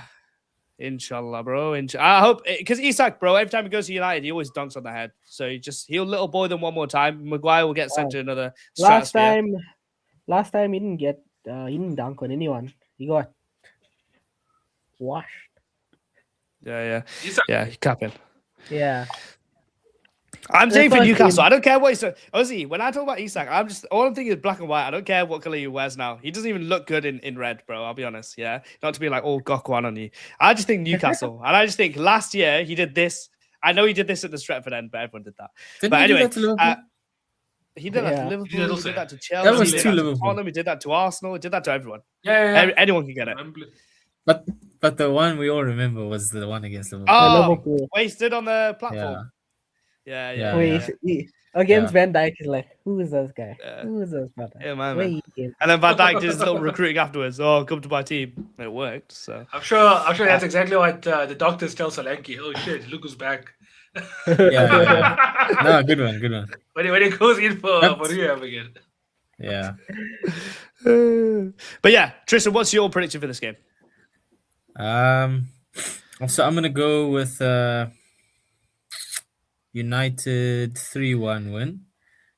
Inshallah, bro. I hope, because Isak, bro, every time he goes to United, he always dunks on the head. So he'll little boy them one more time. Maguire will get sent to another stratosphere. Last time he didn't dunk on anyone. He got washed. Yeah. Isak. Yeah, capping. Yeah. I'm saying for first Newcastle, game. I don't care what he's Ozzy, when I talk about Isak, all I'm thinking is black and white. I don't care what color he wears now. He doesn't even look good in red, bro. I'll be honest. Yeah. Not to be like all Gokwan on you. I just think Newcastle. And I just think last year he did this. I know he did this at the Stretford end, but everyone did that. Didn't But he do anyway, that to Liverpool? he did that to Yeah. Liverpool. He did He also. did that to Chelsea. That was he did too that to Liverpool. Tottenham. He did that to Arsenal. He did that to everyone. Yeah. Anyone can get it. But the one we all remember was the one against Liverpool. Oh, Liverpool. wasted on the platform. Yeah. Yeah. Wait, against Van Dijk is like, who is this guy? Yeah. Who is this brother? Yeah, man. Wait. And then Van Dijk did his little recruiting afterwards. Oh, come to my team. And it worked. So I'm sure that's exactly what the doctors tell Solanke. Oh shit, look who's back. Yeah. No, good one. When he goes in for That's- rehab again. Yeah. But yeah, Tristan, what's your prediction for this game? So I'm gonna go with United 3-1 win,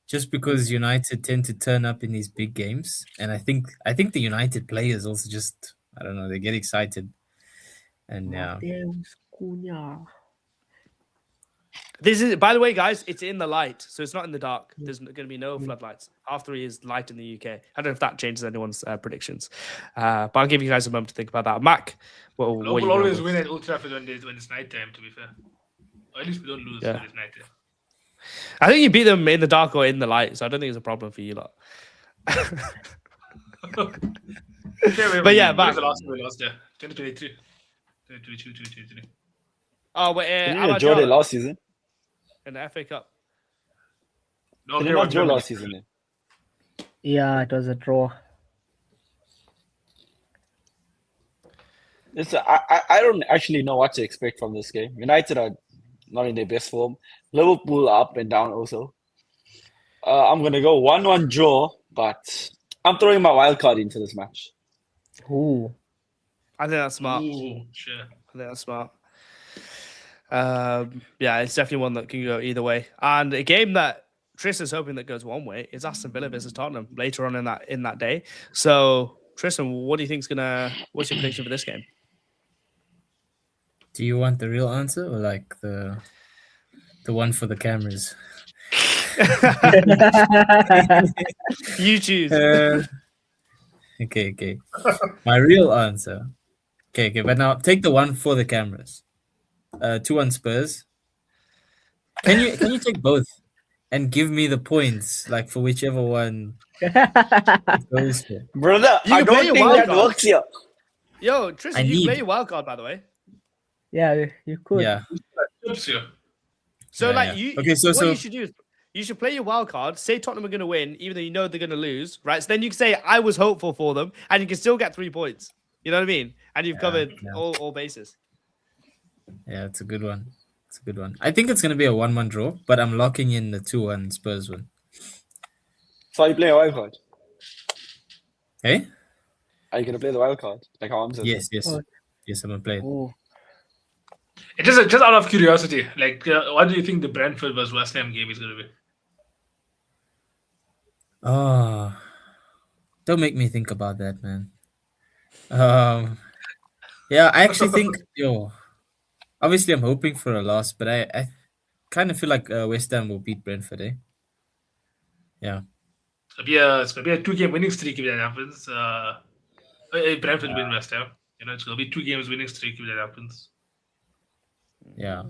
just because United tend to turn up in these big games, and I think the United players also just, I don't know, they get excited, and yeah, Mateus Cunha. This is, by the way, guys, it's in the light, so it's not in the dark. There's going to be no floodlights. 3:30 is light in the UK. I don't know if that changes anyone's predictions, but I'll give you guys a moment to think about that. Mac, what Liverpool you always with? win at Old Trafford when it's night time. To be fair, or at least we don't lose when it's night time. I think you beat them in the dark or in the light, so I don't think it's a problem for you lot. But yeah, when was back. the last time we lost there? 2023, 2022, 2023. Oh, but Didn't how you about draw it Joe last season? in the FA Cup? No, Did okay, you on not draw Germany. last season? Then? Yeah, it was a draw. I don't actually know what to expect from this game. United are not in their best form. Liverpool are up and down also. I'm gonna go 1-1 draw, but I'm throwing my wild card into this match. Ooh. I think that's smart. Ooh, sure. I think that's smart. Yeah, it's definitely one that can go either way. And a game that Tristan is hoping that goes one way is Aston Villa versus Tottenham later on in that day. So, Tristan, what do you think's what's your prediction for this game? Do you want the real answer or like the one for the cameras? You choose. Okay. My real answer. Okay, but now take the one for the cameras. 2-1 Spurs. Can you take both and give me the points like for whichever one it goes for? Brother, You I can play don't your think wild that card. works here. Yo, Tristan, I you can play need- your wild card, by the way. Yeah, you could. Yeah. Oops, yeah. So, Yeah, like, yeah. you, Okay, what so- you should do is you should play your wild card. Say Tottenham are going to win, even though you know they're going to lose, right? So then you can say I was hopeful for them, and you can still get 3 points. You know what I mean? And you've covered all bases. Yeah, it's a good one. It's a good one. I think it's gonna be a 1-1 draw, but I'm locking in the 2-1 Spurs one. So are you playing a wild card? Hey? Are you gonna play the wild card? Like how I'm saying? Yes. Oh. Yes, I'm gonna play it. Ooh. It just out of curiosity, like, what do you think the Brentford versus West Ham game is going to be? Oh, don't make me think about that, man. Yeah, I actually think, obviously I'm hoping for a loss, but I kind of feel like West Ham will beat Brentford, eh? Yeah. It's gonna be a 2-game winning streak if that happens. If Brentford win West Ham, it's gonna be 2 games winning streak if that happens. Yeah.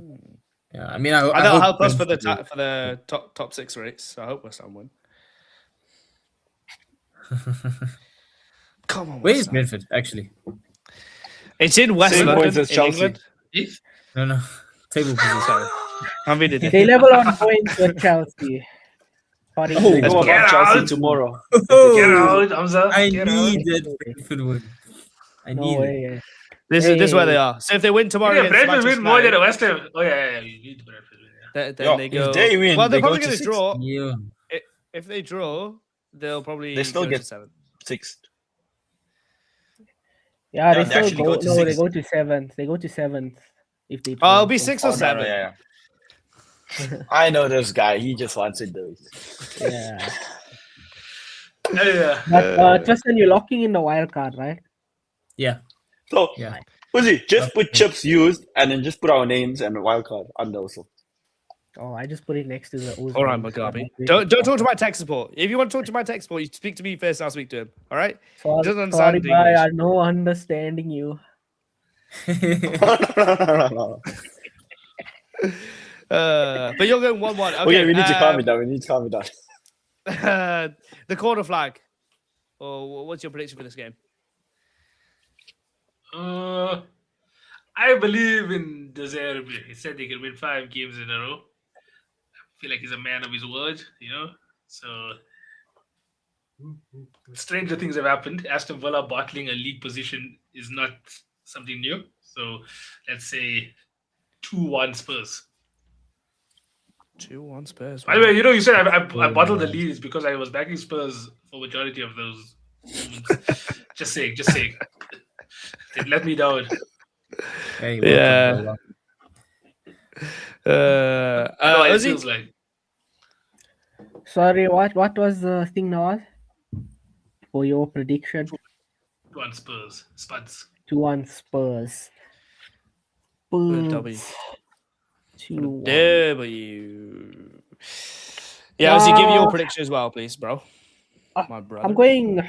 I mean, I And that'll hope help us for the Brentford for the top 6 race. So I hope West Ham win. Come on, Where West is Ham. Brentford actually? It's in West Same London, points as in Chelsea. England. If No. Table position. Sorry, I'm being They level on points with Chelsea. Sorry. Oh, They go Get above Chelsea out! tomorrow. Get out, Hamza. I Get need out. that Brentford win. I No need it. way. This is where they are. So if they win tomorrow Yeah, against Brentford Manchester win more than United, West Ham. Oh yeah, you need Brentford win. Yeah. then they go. If they win, well, they're they go probably to going to 6th. draw. Yeah. If they draw, they'll probably They still go get to 7th. 6th. Yeah, they they still actually go. go to No, they sixth. go to 7th. They go to 7th if they. Oh, it'll draw. be 6 or 7. Yeah. I know this guy. He just wants to do it. Yeah. Yeah. But Tristan, you're locking in the wild card, right? Yeah. So, Yeah. Uzi, just put chips used and then just put our names and wild card under also. Oh, I just put it next to the. All right, Mugabe. Don't talk to my tech support. If you want to talk to my tech support, you speak to me first. I'll speak to him. All right? Sorry, Doesn't understand sorry, bye. English. I no understanding you. No. But you're going 1-1. Okay, we need to calm it down. The corner flag. Or what's your prediction for this game? I believe in De Zerbi. He said he can win 5 games in a row. I feel like he's a man of his word, So stranger things have happened. Aston Villa bottling a league position is not something new. So let's say 2-1 Spurs. 2-1 Spurs. By the way, you said I bottled the leads because I was backing Spurs for majority of those moments. Just saying. They let me down. Hey, Yeah. I know what it Ozzy? feels like. Sorry, what was the thing now? For your prediction, 2-1 Spurs. Spuds. 2-1 Spurs. W. Spurs. 2-1. W. Yeah, Ozzy, give me your prediction as well, please, bro. My brother. I'm going.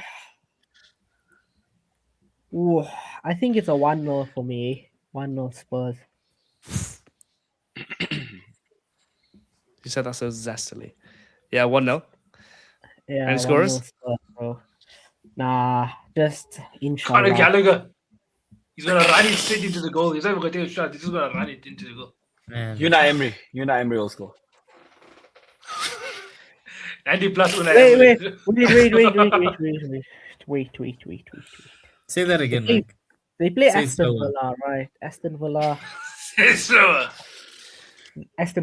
Ooh, I think it's a 1-0 for me. 1-0 Spurs. You said that so zestily. Yeah, 1-0. Yeah, Any 1-0 scores? Spurs, bro. Nah, just Conor inshallah. Gallagher. He's gonna run it straight into the goal. He's not even gonna take a shot. He's just gonna run it into the goal. Man. Unai Emery will score. 90 plus Unai Emery. Wait. Say that again, Mike. They play Say it Aston slower. Villa, right? Aston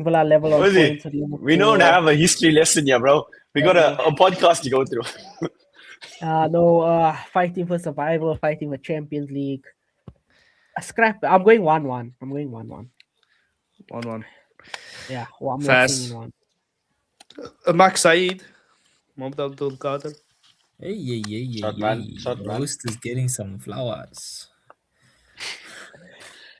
Villa level of Ozzy, points. at Liverpool. we don't have a history lesson here, bro. We got a podcast to go through. Fighting for survival, fighting for Champions League. A scrap. I'm going 1-1. 1-1. Yeah, I'm Fast. locking in 1. Max Saeed. Mohamed Abdul Qadir. Hey. Shot man. Roast is getting some flowers.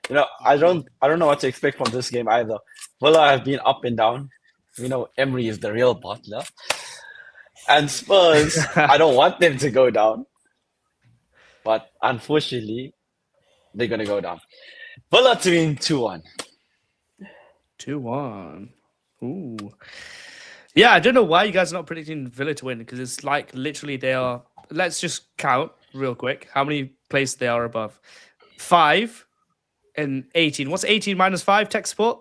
You know, I don't know what to expect from this game either. Villa have been up and down. We know Emery is the real butler. And Spurs, I don't want them to go down. But unfortunately, they're going to go down. Villa to win 2-1. 2-1. Ooh. Yeah, I don't know why you guys are not predicting Villa to win, because it's like literally they are. Let's just count real quick how many places they are above. 5 and 18. What's 18 minus 5? Tech support?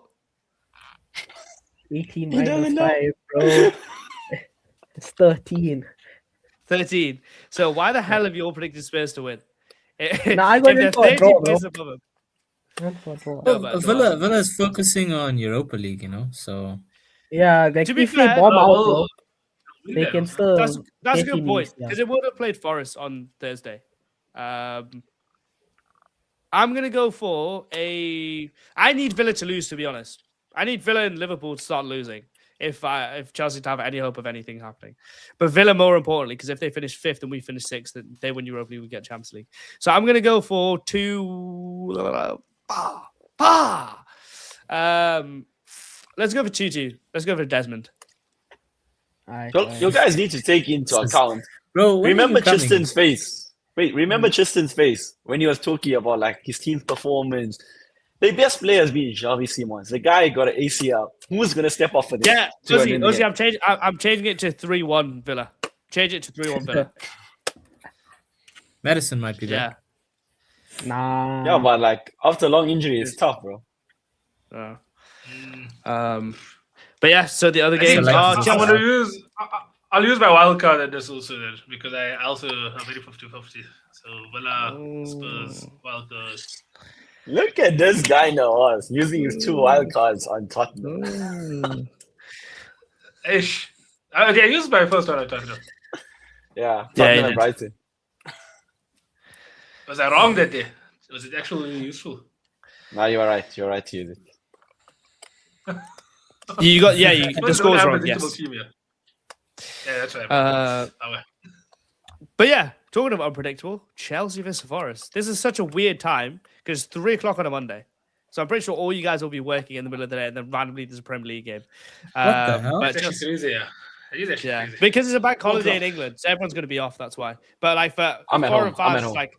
18 You don't minus know. 5, bro. It's 13. 13. So why the hell have you all predicted Spurs to win? No, I got If they're it for a draw, 13 bro. places above them. Well, but- Villa is focusing on Europa League, so Yeah, like To be if fair, they bomb out, bro, well, they can still. That's a get good in point, these, yeah. because it would have played Forest on Thursday. I'm going to go for I need Villa to lose, to be honest. I need Villa and Liverpool to start losing if Chelsea to have any hope of anything happening. But Villa more importantly, because if they finish 5th and we finish 6th, then they win Europa League, we get Champions League. So I'm going to go for 2... let's go for 2-2. Let's go for Desmond. Alright, You guys need to take into account. bro, when are Remember you coming? Tristan's face. Wait, remember Tristan's face when he was talking about like his team's performance. The best players being Xavi Simons. The guy got an ACL. Who's gonna step up for this? Yeah, to win the Ozzy, game? I'm changing it to 3-1 Villa. Change it to 3-1 Villa. Madison might be there. Yeah. Nah. Yeah, but like after a long injury, it's tough, bro. But yeah, so the other games like are this. I'm Chelsea. gonna use. I'll use my wild card at this also then, because I also have very 50-50. So Villa, Spurs, wild card. Look at this guy now, using his 2 wild cards on Tottenham. Ish. I used my first one on Tottenham. Yeah, Yeah, Tottenham he and did. Brighton. Was I wrong that day? Was it actually useful? No, you're right. You're right to use it. You got the Spurs scores don't have a wrong. predictable Yes. team here. Yeah, that's right. But yeah, talking about unpredictable, Chelsea versus Forest. This is such a weird time because it's 3:00 on a Monday. So I'm pretty sure all you guys will be working in the middle of the day, and then randomly there's a Premier League game. What the hell? But It's actually just, crazy, yeah. It is actually yeah, crazy. because it's a bank holiday in England, so everyone's going to be off. That's why. But like for I'm at 4 home. and 5, I'm at it's home. like,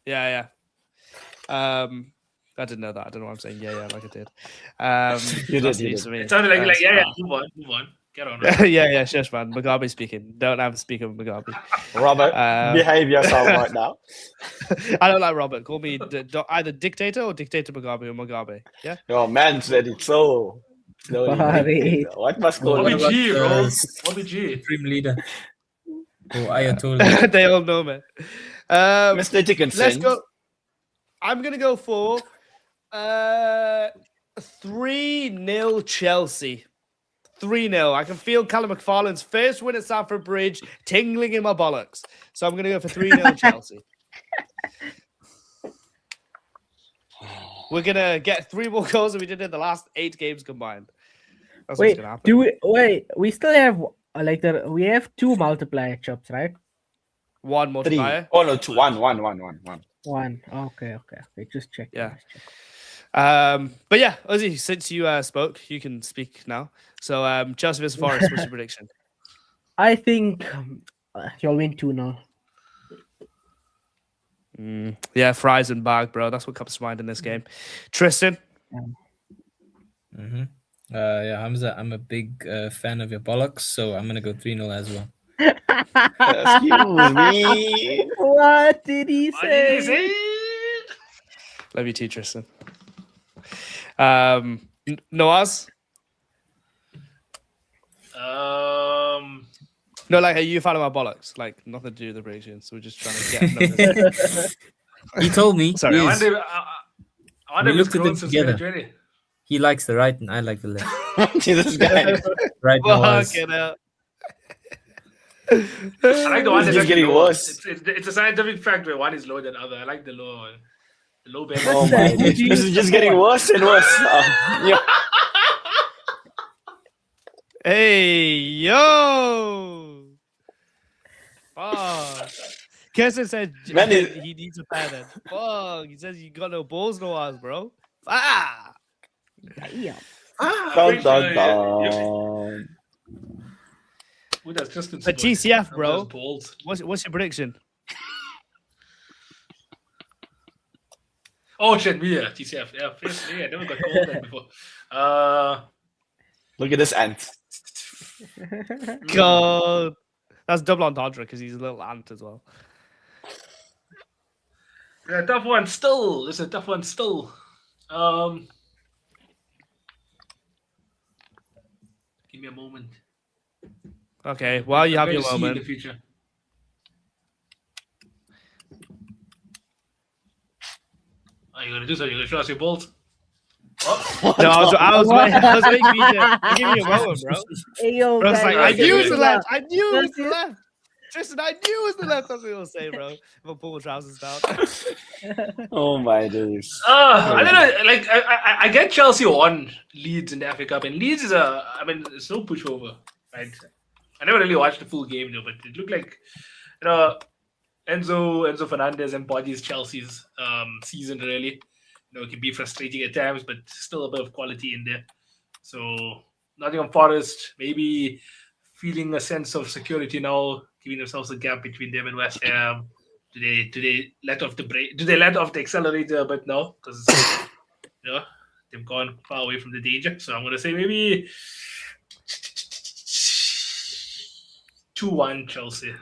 yeah. I didn't know that. I don't know what I'm saying. Yeah, like I did. You that's did. news to me. It sounded like yeah, move on. Get on. Right? yeah, shush, man. Mugabe speaking. Don't have a speaker with Mugabe. Robert, behave yourself right now. I don't like Robert. Call me either dictator or dictator Mugabe or Mugabe. Yeah. Your man said it so slowly. Sorry. What must go What on? about OBG, bro. the OBG. Supreme Leader? Oh, Ayatollah. They all know me. Mr. Dickinson. Let's go. I'm gonna go for 3-0 Chelsea. 3-0. I can feel Callum McFarlane's first win at Stamford Bridge tingling in my bollocks. So I'm gonna go for 3-0 Chelsea. We're gonna get 3 more goals than we did in the last 8 games combined. That's what's Wait, gonna happen. we still have we have 2 multiplier chips, right? 1 3. multiplier. Oh no, 2. 1. 1. Okay. Just check. Yeah. But yeah, Ozzy, since you spoke, you can speak now. So Chelsea vs Forest, what's your prediction? I think you'll win 2-0. Yeah, fries and bag, bro. That's what comes to mind in this game. Tristan? Yeah, Hamza, I'm a big fan of your bollocks, so I'm going to go 3-0 as well. Excuse me. What did he say? Love you too, Tristan. Noaz? No, like, are you a fan of my bollocks? Like, nothing to do with the predictions. So we're just trying to get numbers. He told me. Sorry, I wonder We if looked it's at them grown since together. 2020. He likes the right and I like the left. Jesus, guy. Right now, Fucking hell. I like the one It's that's just getting lower. worse. It's a scientific fact where one is lower than the other. I like the low one. The low band. Oh my! This is just getting worse and worse. Yeah. Hey, yo! Fuck. Kirsten said Man, he needs a pair then. Fuck. He says you got no balls, no ass, bro. Fuck. Yeah. Dun, dun, dun. Who does Tristan But support? TCF, Who bro. does balls? What's your prediction? Oh shit, me, yeah, TCF. Yeah, first, I never got called that before. Look at this ant. God. That's double entendre because he's a little ant as well. Yeah, tough one still. It's a tough one still. Give me a moment. Okay, while you I'm have your going to see in moment. the future. Are you gonna do so? You're gonna show us your balls? What No, I was the- waiting for you to give me a moment, bro. Hey, yo, Bro, it's guys, like, I okay, knew it was okay. the left. I knew it was That's the it. left. Tristan, I knew it was the left. That's what he'll say, bro. If I pull my trousers down. Oh my days. I don't know. Like I get Chelsea on Leeds in the FA Cup, and Leeds is it's no pushover, right? I never really watched the full game though, but it looked like Enzo Fernandez embodies Chelsea's season really. It can be frustrating at times, but still a bit of quality in there. So Nottingham Forest maybe feeling a sense of security now, giving themselves a gap between them and West Ham. Do they let off the brake? Do they let off the accelerator a bit now? Because they've gone far away from the danger. So I'm gonna say maybe 2-1 Chelsea.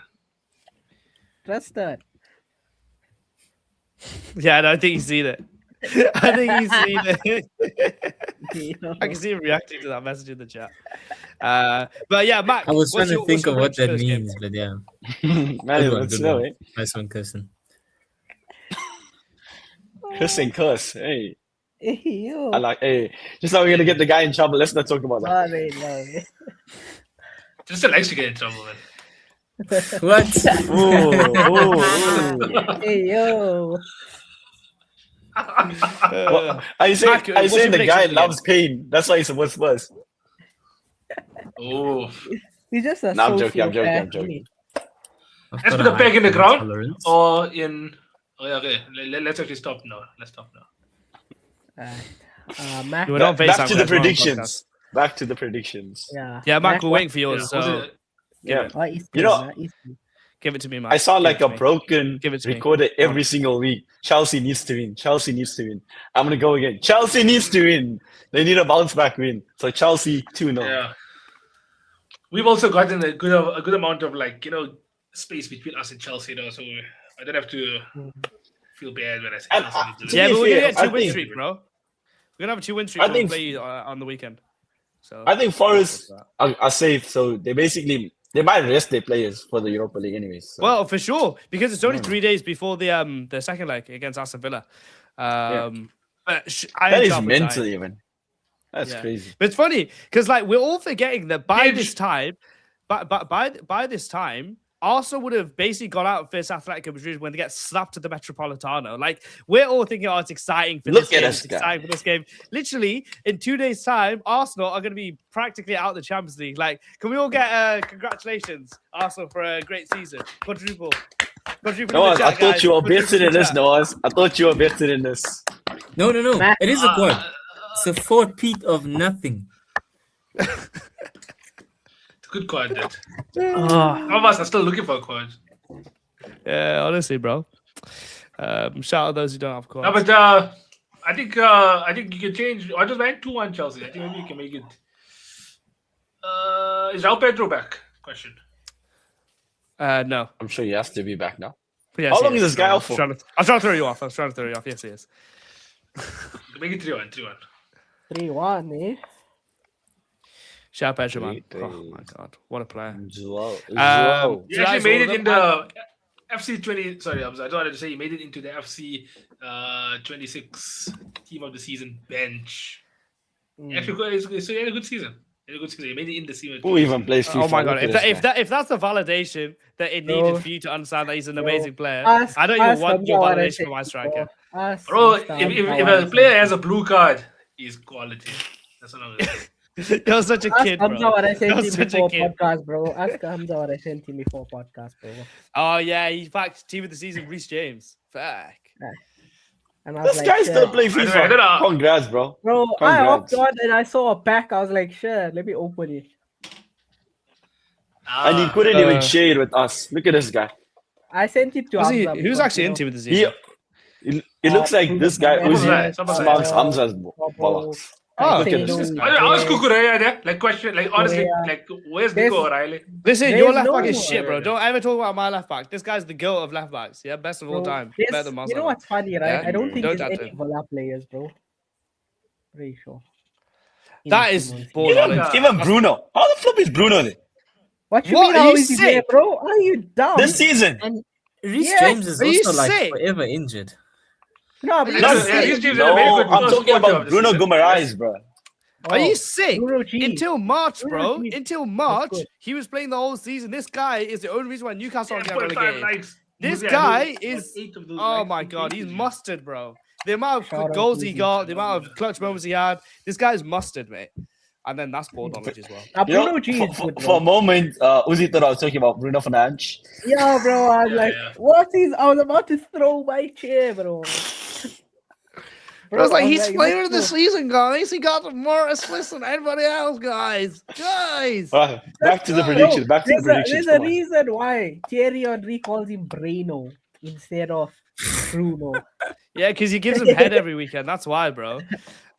Trust that. Yeah, I don't think he's seen it. I think he's seen it. I can see him reacting to that message in the chat. But yeah, Mac. I was trying what's to your- think what's of your what that prediction for this game? means, but yeah. Man, Good one, let's good know one. it. Nice one, Kirsten. Curse and curse. Hey, Hey, yo. I like. Hey, just now we're gonna get the guy in trouble. Let's not talk about that. Sorry. Just likes to get in trouble, man. What? Ooh. Hey, yo. Well, I say, Mac, I what's say your the prediction guy for the loves pain. That's why he supports Spurs. Oh, He's just a No, I'm joking. I'm joking. sociopath, I'm joking. I've let's got put a high peg in the pain ground tolerance. or in. Oh, yeah, okay. Let's actually stop now. Let's stop now. Mac. You were not Back FaceTime, to guys, we're the on predictions. Back to the predictions. Yeah, Mac, we're what- waiting for yours. Was So it- Yeah. what is You this, know, what is this? give it to me, Mac. I sound Give like it to a me. broken Give it to me. recorder every single week. Chelsea needs to win. Chelsea needs to win. I'm gonna go again. Chelsea needs to win. They need a bounce back win. So Chelsea 2-0. Yeah. We've also gotten a good amount of space between us and Chelsea, though, so I don't have to feel bad when I say And, Chelsea needs to to Yeah, win. be but we're gonna fair, get I 2 win think- streak, bro. We're gonna have a 2 win streak. I We'll think- play you on the weekend. So I think Forest are safe. So they might rest their players for the Europa League anyways. So. Well, for sure, because it's only 3 days before the second leg against Aston Villa. But that is mental even. That's Yeah. crazy. But it's funny because we're all forgetting that by Hinge. this time, by this time, Arsenal would have basically gone out and faced Atletico Madrid when they get slapped at the Metropolitano. We're all thinking, oh, it's exciting for Look this at game. us, It's guy. exciting for this game. Literally, in 2 days' time, Arsenal are going to be practically out of the Champions League. Can we all get congratulations, Arsenal, for a great season? Quadruple. Noah, I thought you were better than this, Noah. I thought you were better than this. No. Mac- It is a quad. It's a four-peat of nothing. It's a good quad, that. Oh, Some of us are still looking for a quad. Yeah, honestly, bro. Shout out those who don't have No, quads. but I think you can change. I just went 2-1 Chelsea. I think maybe you can make it. Is Raul Pedro back? Question. No. I'm sure he has to be back now. Yes, How he long is this guy out for? I'm trying to throw you off. Yes, he is. Make it 3-1. 3-1, eh? Shout out Pedro, man. Three. Oh my god, what a player. Joao. You actually made it in the FC 20. Sorry, I wanted to say you made it into the FC 26 team of the season bench. Actually, so you had a good season. You made it in the season. Who even plays FIFA? Oh my god! Look at this guy. If that's the validation that it needed for you to understand that he's an amazing player, Ask- I don't even ask want your Hamza what I validation said for my striker. before. Ask Bro, Mr. if Hamza what a I player said has a blue card, he's quality. That's what I'm gonna say. You're such a Ask kid, Hamza bro. what I sent You're him such a before kid. podcast, bro. Ask Hamza what I sent him before podcast, bro. Oh yeah, he's back team of the season, Reece James. Fuck. And I was This like, guy sure. still play I don't FIFA. know. Congrats, bro. Bro, I Congrats. hopped on and I saw a pack. I was like, sure, let me open it. And he couldn't Uh, even share it with us. Look at this guy. I sent it to Who's Hamza. who's because, actually you in know, team of the He, season? it looks like this guy Someone's Uzi right, someone's right. smarts Hamza's bollocks. Oh, look at Caicedo, this guy. I was Kukureya there. Like question, like honestly, Kukureya. like where's There's- Nico O'Reilly? Listen, There's your left back no- is shit, bro. Don't ever talk about my left back. This guy's the goat of left backs. Yeah, best of all Bro, time. there's- Better than you know Marcelo. what's funny, right? Yeah? I don't think Don't there's doubt any him. Villa players, bro. Pretty sure. That In is Simon's team. ball Even- knowledge. Even Bruno. How the flip is Bruno there? What you What? mean? Are How you is he there, sick? bro? Are you dumb? This season. And Reece Yes, James is are you also like sick? forever injured. No, but Yeah, Not he's yeah, sick. he's James No, had a very good I'm first talking quarter of about the Bruno season. Guimaraes, bro. Are you sick? Bruno G. Until March, Bruno bro. G. Until March, good. he was playing the whole season. This guy is the only reason why Newcastle Yeah, are getting 0.5 relegated. likes. This Yeah, guy like is. 8 of those Oh likes my from god, he's pages. mustard, bro. The amount Shout of out goals to he him. got, the amount of clutch moments he had. This guy's mustard, mate. And then that's ball knowledge as well. You Bruno know, G is good, for a bro. moment, Uzi thought I was talking about Bruno Fernandes. Yeah, bro. I was Yeah, like, yeah. what is? I was about to throw my chair, bro. Bro, I was like, he's this player of the is- season, guys. He got more assists than anybody else, guys. Guys. All right, back to the Bro, predictions. Back to the predictions. There's a Come on. reason why Thierry Henry calls him Breno instead of Bruno. Yeah, because he gives him head every weekend. That's why, bro.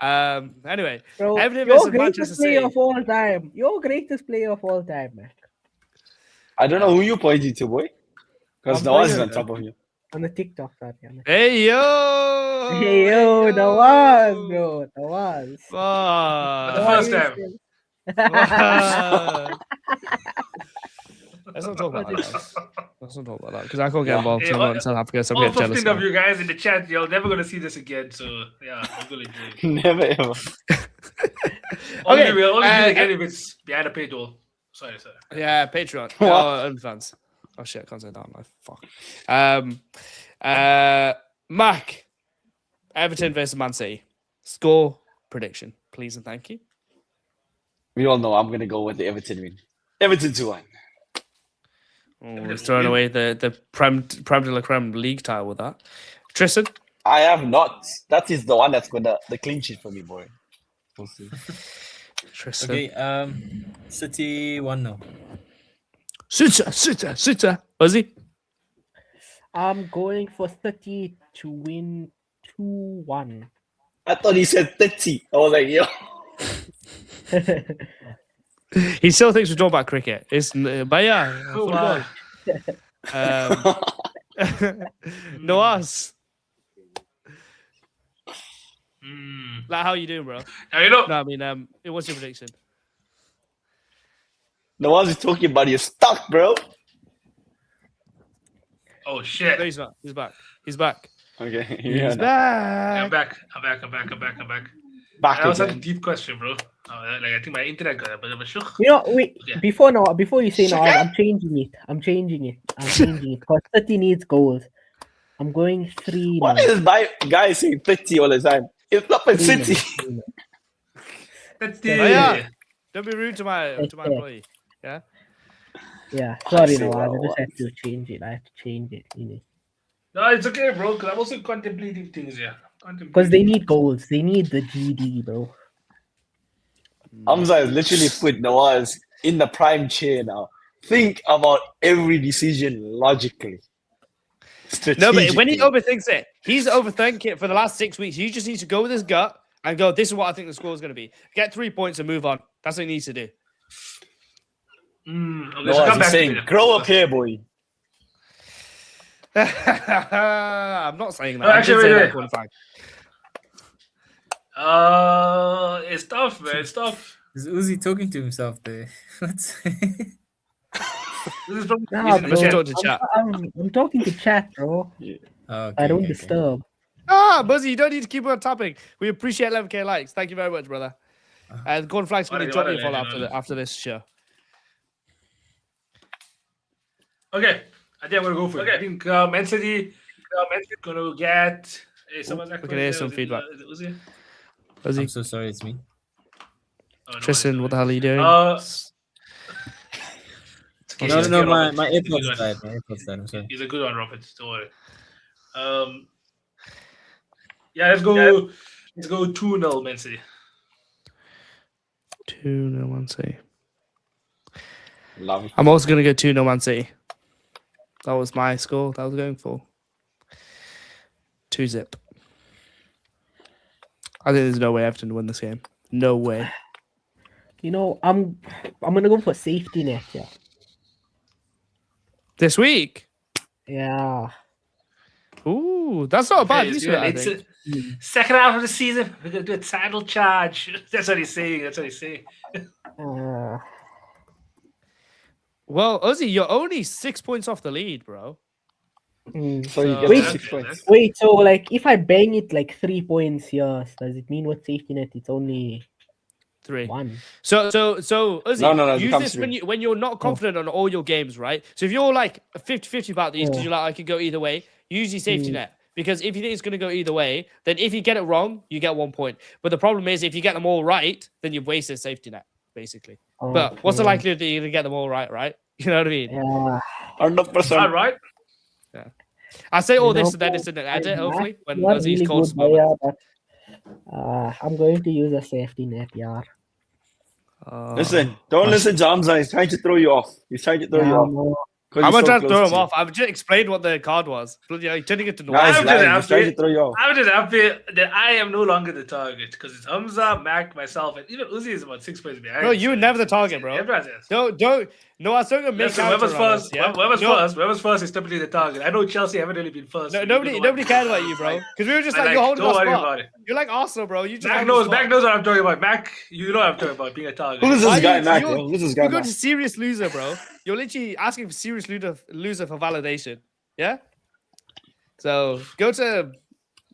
Anyway, Bro, Everton your versus Manchester greatest player City. of all time. Your greatest player of all time, man. I don't know who you pointing to, boy. Because I'm Nawaz is pointing on top of you. On the TikTok, sorry. Hey yo! Hey, yo, Nawaz, bro. Nawaz. For the Fuck. first time. Let's not talk about that. Guys. Let's not talk about that because I can't get Yeah. involved. Hey, So I'm all- not in South Africa, so I'm All getting jealous. 15 of now. you guys in the chat, you're never gonna see this again. So yeah, I'm gonna enjoy it. Never ever. Only we'll only do uh, it again if it's behind a paid wall. Sorry. Yeah, Patreon. What? Oh, OnlyFans. Oh shit, I can't say that. No, fuck. Mac. Everton versus Man City. Score prediction, please and thank you. We all know I'm going to go with the Everton win. Everton 2-1. Oh, he's throwing away the Prem de la Creme league title with that. Tristan. I have not. That is the one that's going to the clean sheet for me, boy. We'll see. Tristan. Okay, City 1-0. Suter. Ozzy. I'm going for 30 to win 2-1. I thought he said 30. I was like, yo. He still thinks we're talking about cricket. It's but yeah, Oh, football. Noaz. Like, how you doing, bro? Now you know. No, I mean, what's your prediction? Nawaz is talking about you're stuck, bro. Oh No, shit! he's not. He's back. He's back. Okay. He's Yeah, I'm back. back. I'm back. back That was such a again. deep question, bro. Like I think my internet got a bit of a shock. You know, wait, Yeah. before you say no, I'm changing it. Because 30 needs goals. I'm going 3 Why is this guy saying 30 all the time? It's not for City. That's Oh, yeah. Don't be rude to my employee. Yeah. Yeah, sorry, see no, I what- just have to change it. I have to change it. You know. No, it's okay, bro. Because I'm also contemplating things here. Because they need goals. They need the GD, bro. Hamza has literally put Nawaz in the prime chair now. Think about every decision logically. No, but when he Strategically. overthinks it, he's overthinking it for the last 6 weeks. You just need to go with his gut and go, this is what I think the score is going to be. Get 3 points and move on. That's what he needs to do. Okay, so Nawaz, come he's back to saying, me. grow up here, boy. I'm not saying that. No, I actually, did say wait, that wait. qualifying. It's tough, man. It's tough. Is Uzi talking to himself there? What's This is from Nah, he's in the bro. Let's chat. talk to chat. I'm talking to chat, bro. okay, I don't okay. disturb. Buzzy, you don't need to keep on topic. We appreciate 11k likes. Thank you very much, brother. And Cornflakes going to What drop a you a follow legend, after this show. Okay, I think I'm gonna go for it. I think Man City gonna get. Hey, someone's we can hear some feedback. Is it Uzi? Buzzy, I'm so sorry, it's me. Oh, no, Tristan, what the hell are you doing? it's okay, No, he's a no, good my Robert. He's a good AirPods one. died. My AirPods died. I'm sorry. He's a good one, Robert. Don't worry. Yeah, let's go. Let's go 2-0 Man City. 2-0 Man City. Love it. I'm also going to go 2-0 Man City. That was my score that I was going for. 2-0. I think there's no way Everton to win this game. No way. You know, I'm gonna go for safety net. Yeah. This week? Yeah. Ooh, that's not a bad Hey, use it's for it, I good. think. Second half of the season, we're gonna do a title charge. That's what he's saying. That's what he's saying. Well, Ozzy, you're only 6 points off the lead, bro. So you So- get Wait. 6 points. Wait, so like if I bang it like 3 points here, does it mean with safety net it's only 3. 1? So Ozzy, No, it use becomes this three. when you're not confident on all your games, right? So if you're like 50-50 about these, because you're like, I could go either way, use your safety net. Because if you think it's going to go either way, then if you get it wrong, you get 1 point. But the problem is, if you get them all right, then you've wasted safety net, basically. But what's the likelihood that you're going to get them all right, right? You know what I mean? Yeah. 100%. All right. I say all You this know, and then it's in an edit, hopefully, when Not Ozzy's really calls. good player, but I'm going to use a safety net, yeah. Listen, don't listen to Hamza. He's trying to throw you off. He's trying to throw you off. No. 'Cause I'm he's not so trying to close throw him you. off. I've just explained what the card was. Bloody hell, you're turning it to Nah, noise. he's I'm just lying. He's happy. trying to throw you off. I'm just happy that I am no longer the target because it's Hamza, Mac, myself, and even Uzi is about 6 points behind. Bro, you were never the target, bro. Everyone's yes. Don't. No, I was talking to make Listen, out whoever's around us, first, yeah? whoever's first is typically the target. I know Chelsea haven't really been first. No, so nobody cared about you, bro. Because we were just like, you're holding don't our worry spot. about it. You're like Arsenal, bro. You just Mac hold knows. the Mac spot. knows what I'm talking about. Mac, you know what I'm talking about being a target. Who's Why this guy, you- Mac? you're- Yo? Who's this guy, You're going Mac? to serious loser, bro. You're literally asking for serious loser for validation. Yeah? So go to.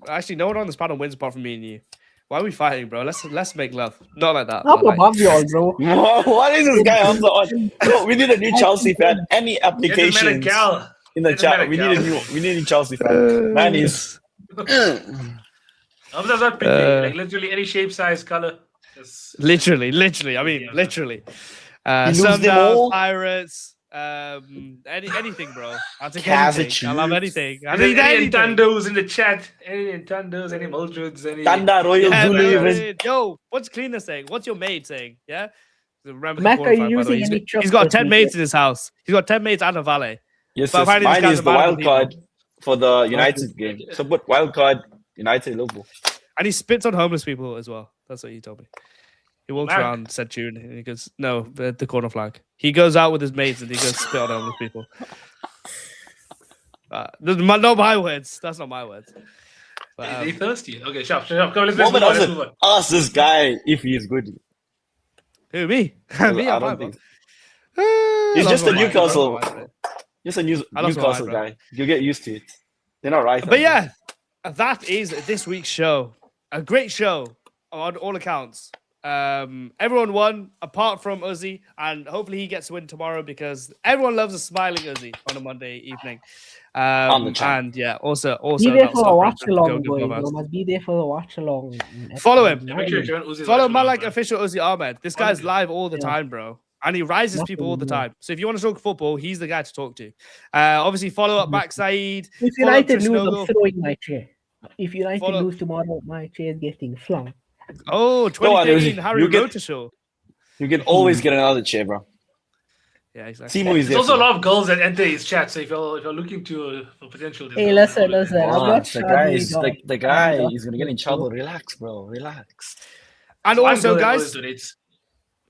Actually, no one on this panel wins apart from me and you. Why are we fighting, bro? Let's make love. Not like that. I'm but like- above you all, bro. What is this guy Hamza on? Bro, we need a new Chelsea fan. Any Get the man a applications gal. in the Get the man a chat? We gal. need a new Chelsea fan. Man is. Hamza's not picky. Like literally any shape, size, color. Just- Literally. I mean, Yeah. literally. lose them Sundowns, all? Pirates, anything, bro. I'll take Casa anything. I love Chiefs. anything. I Any need anything. Nintendos in the chat. Any Nintendos, any Mildreds, any. Tanda Royal Yeah, Zulu man, even. yo, what's cleaner saying? What's your maid saying? Yeah. Remember the Mac, are qualifier, you by the way. using He's any got- he's got chocolate 10 with maids in his house. He's got 10 maids and a valet. Yes, But yes. apparently this Mine guy's is a the man of wild the card for the United game. So put wild card United Liverpool. And he spits on homeless people as well. That's what he told me. He walks Mark. around, said tune, and he goes, no, the corner flag. He goes out with his mates and he goes spit on homeless people. Not my words. That's not my words. But, Is he thirsty? Okay, shut up. Come on, let's move Moment, on. Let's move on. ask this guy if he is good. who, me? Me, I I'm don't fine, think. bro. He's I just lost a my mind, Newcastle. bro. Just a I lost my Newcastle mind, bro. guy. You get used to it. They're not right. But yeah, that is this week's show. A great show on all accounts. Everyone won apart from Uzi, and hopefully he gets to win tomorrow because everyone loves a smiling Uzi on a Monday evening. the chat. And yeah, also Be there not for a stop watch Brentford, along, go boys. Clubhouse. You must be there for the watch along. Follow him. Yeah, make sure you join Uzi's Follow live my stream, like man. official Uzi Ahmed. This guy's Honestly. live all the Yeah. time, bro. And he rises people all the Nothing, yeah. time. So if you want to talk football, he's the guy to talk to. Obviously, follow up back Saeed. If Follow up United Tris lose, I'm Noble. throwing my chair. If United Follow- lose tomorrow, my chair is getting flung. Oh, No one 2013 knows. Harry You get- Rota show. You can always get another chair, bro. Yeah, exactly. Simu is There's there. also a for you. lot of girls that enter his chat. So if you're looking for potential, there's Hey, girls that listen, follow listen. there. I'm not The guy is Shadi, the guy is gonna get in trouble. Relax, bro. Relax. And So one also, girl that guys, always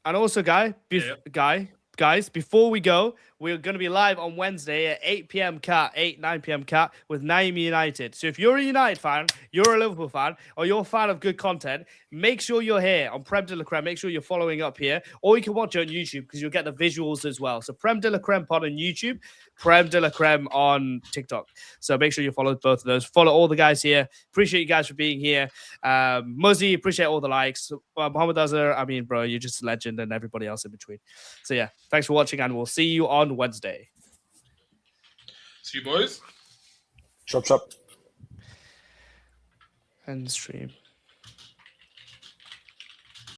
donates. Guys, before we go, we're going to be live on Wednesday at 8 p.m. 9 p.m. with Naimi United. So if you're a United fan, you're a Liverpool fan, or you're a fan of good content, make sure you're here on Prem de la Creme. Make sure you're following up here, or you can watch it on YouTube because you'll get the visuals as well. So Prem de la Creme pod on YouTube, Prem de la Creme on TikTok. So make sure you follow both of those. Follow all the guys here. Appreciate you guys for being here. Muzzy, appreciate all the likes. Muhammad Azhar, I mean, bro, you're just a legend, and everybody else in between. So yeah, thanks for watching, and we'll see you on Wednesday. See you, boys. Chop chop. End stream.